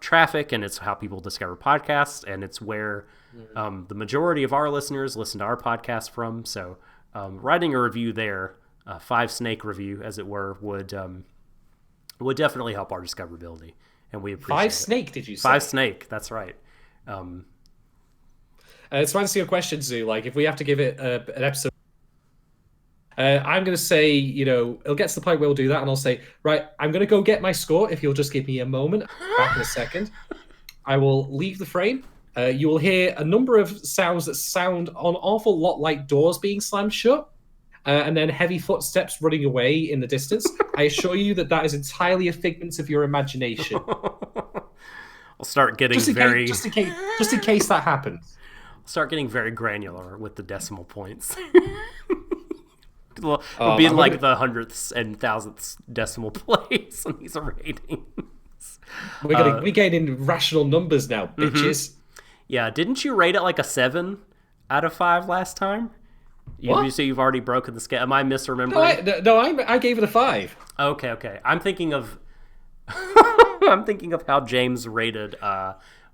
traffic, and it's how people discover podcasts, and it's where the majority of our listeners listen to our podcast from. So writing a review there, 5-snake review as it were, would definitely help our discoverability, and we appreciate 5-snake, did you say? 5-snake, that's right. It's to answer your question, Zoo. Like, if we have to give it an episode, I'm going to say, it'll get to the point where we'll do that, and I'll say, right, I'm going to go get my score. If you'll just give me a moment, back in a second. I will leave the frame. You will hear a number of sounds that sound an awful lot like doors being slammed shut. And then heavy footsteps running away in the distance. I assure you that is entirely a figment of your imagination. I'll start getting just in case that happens. I'll start getting very granular with the decimal points. It'll be in like the hundredths and thousandths decimal place on these ratings. We're getting in rational numbers now, bitches. Yeah, didn't you rate it like a 7 out of 5 last time? You say you've already broken the scale. Am I misremembering? No, I gave it a 5. Okay. I'm thinking of how James rated.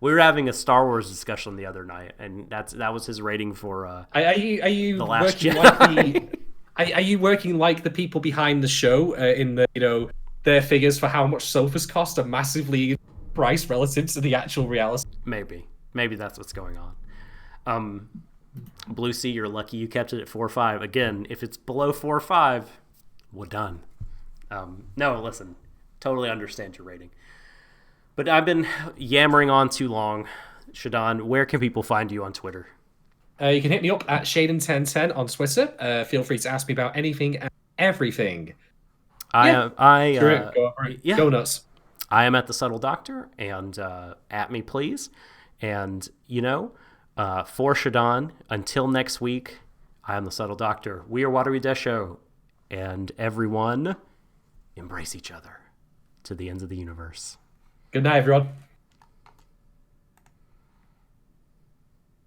We were having a Star Wars discussion the other night, and that was his rating for. Are you The Last working Jedi? Are you working like the people behind the show in the their figures for how much sofas cost are massively priced relative to the actual reality? Maybe that's what's going on. Blue Sea, you're lucky you kept it at 4.5. Again, if it's below 4.5, we're done. No, listen, totally understand your rating. But I've been yammering on too long. Shadon, where can people find you on Twitter? You can hit me up at Shadon1010 on Twitter. Feel free to ask me about anything and everything. Go nuts. I am at the Subtle Doctor, and at me, please. And, for Shadon, until next week, I am the Subtle Doctor. We are Warui Deshou, and everyone, embrace each other to the ends of the universe. Good night, everyone.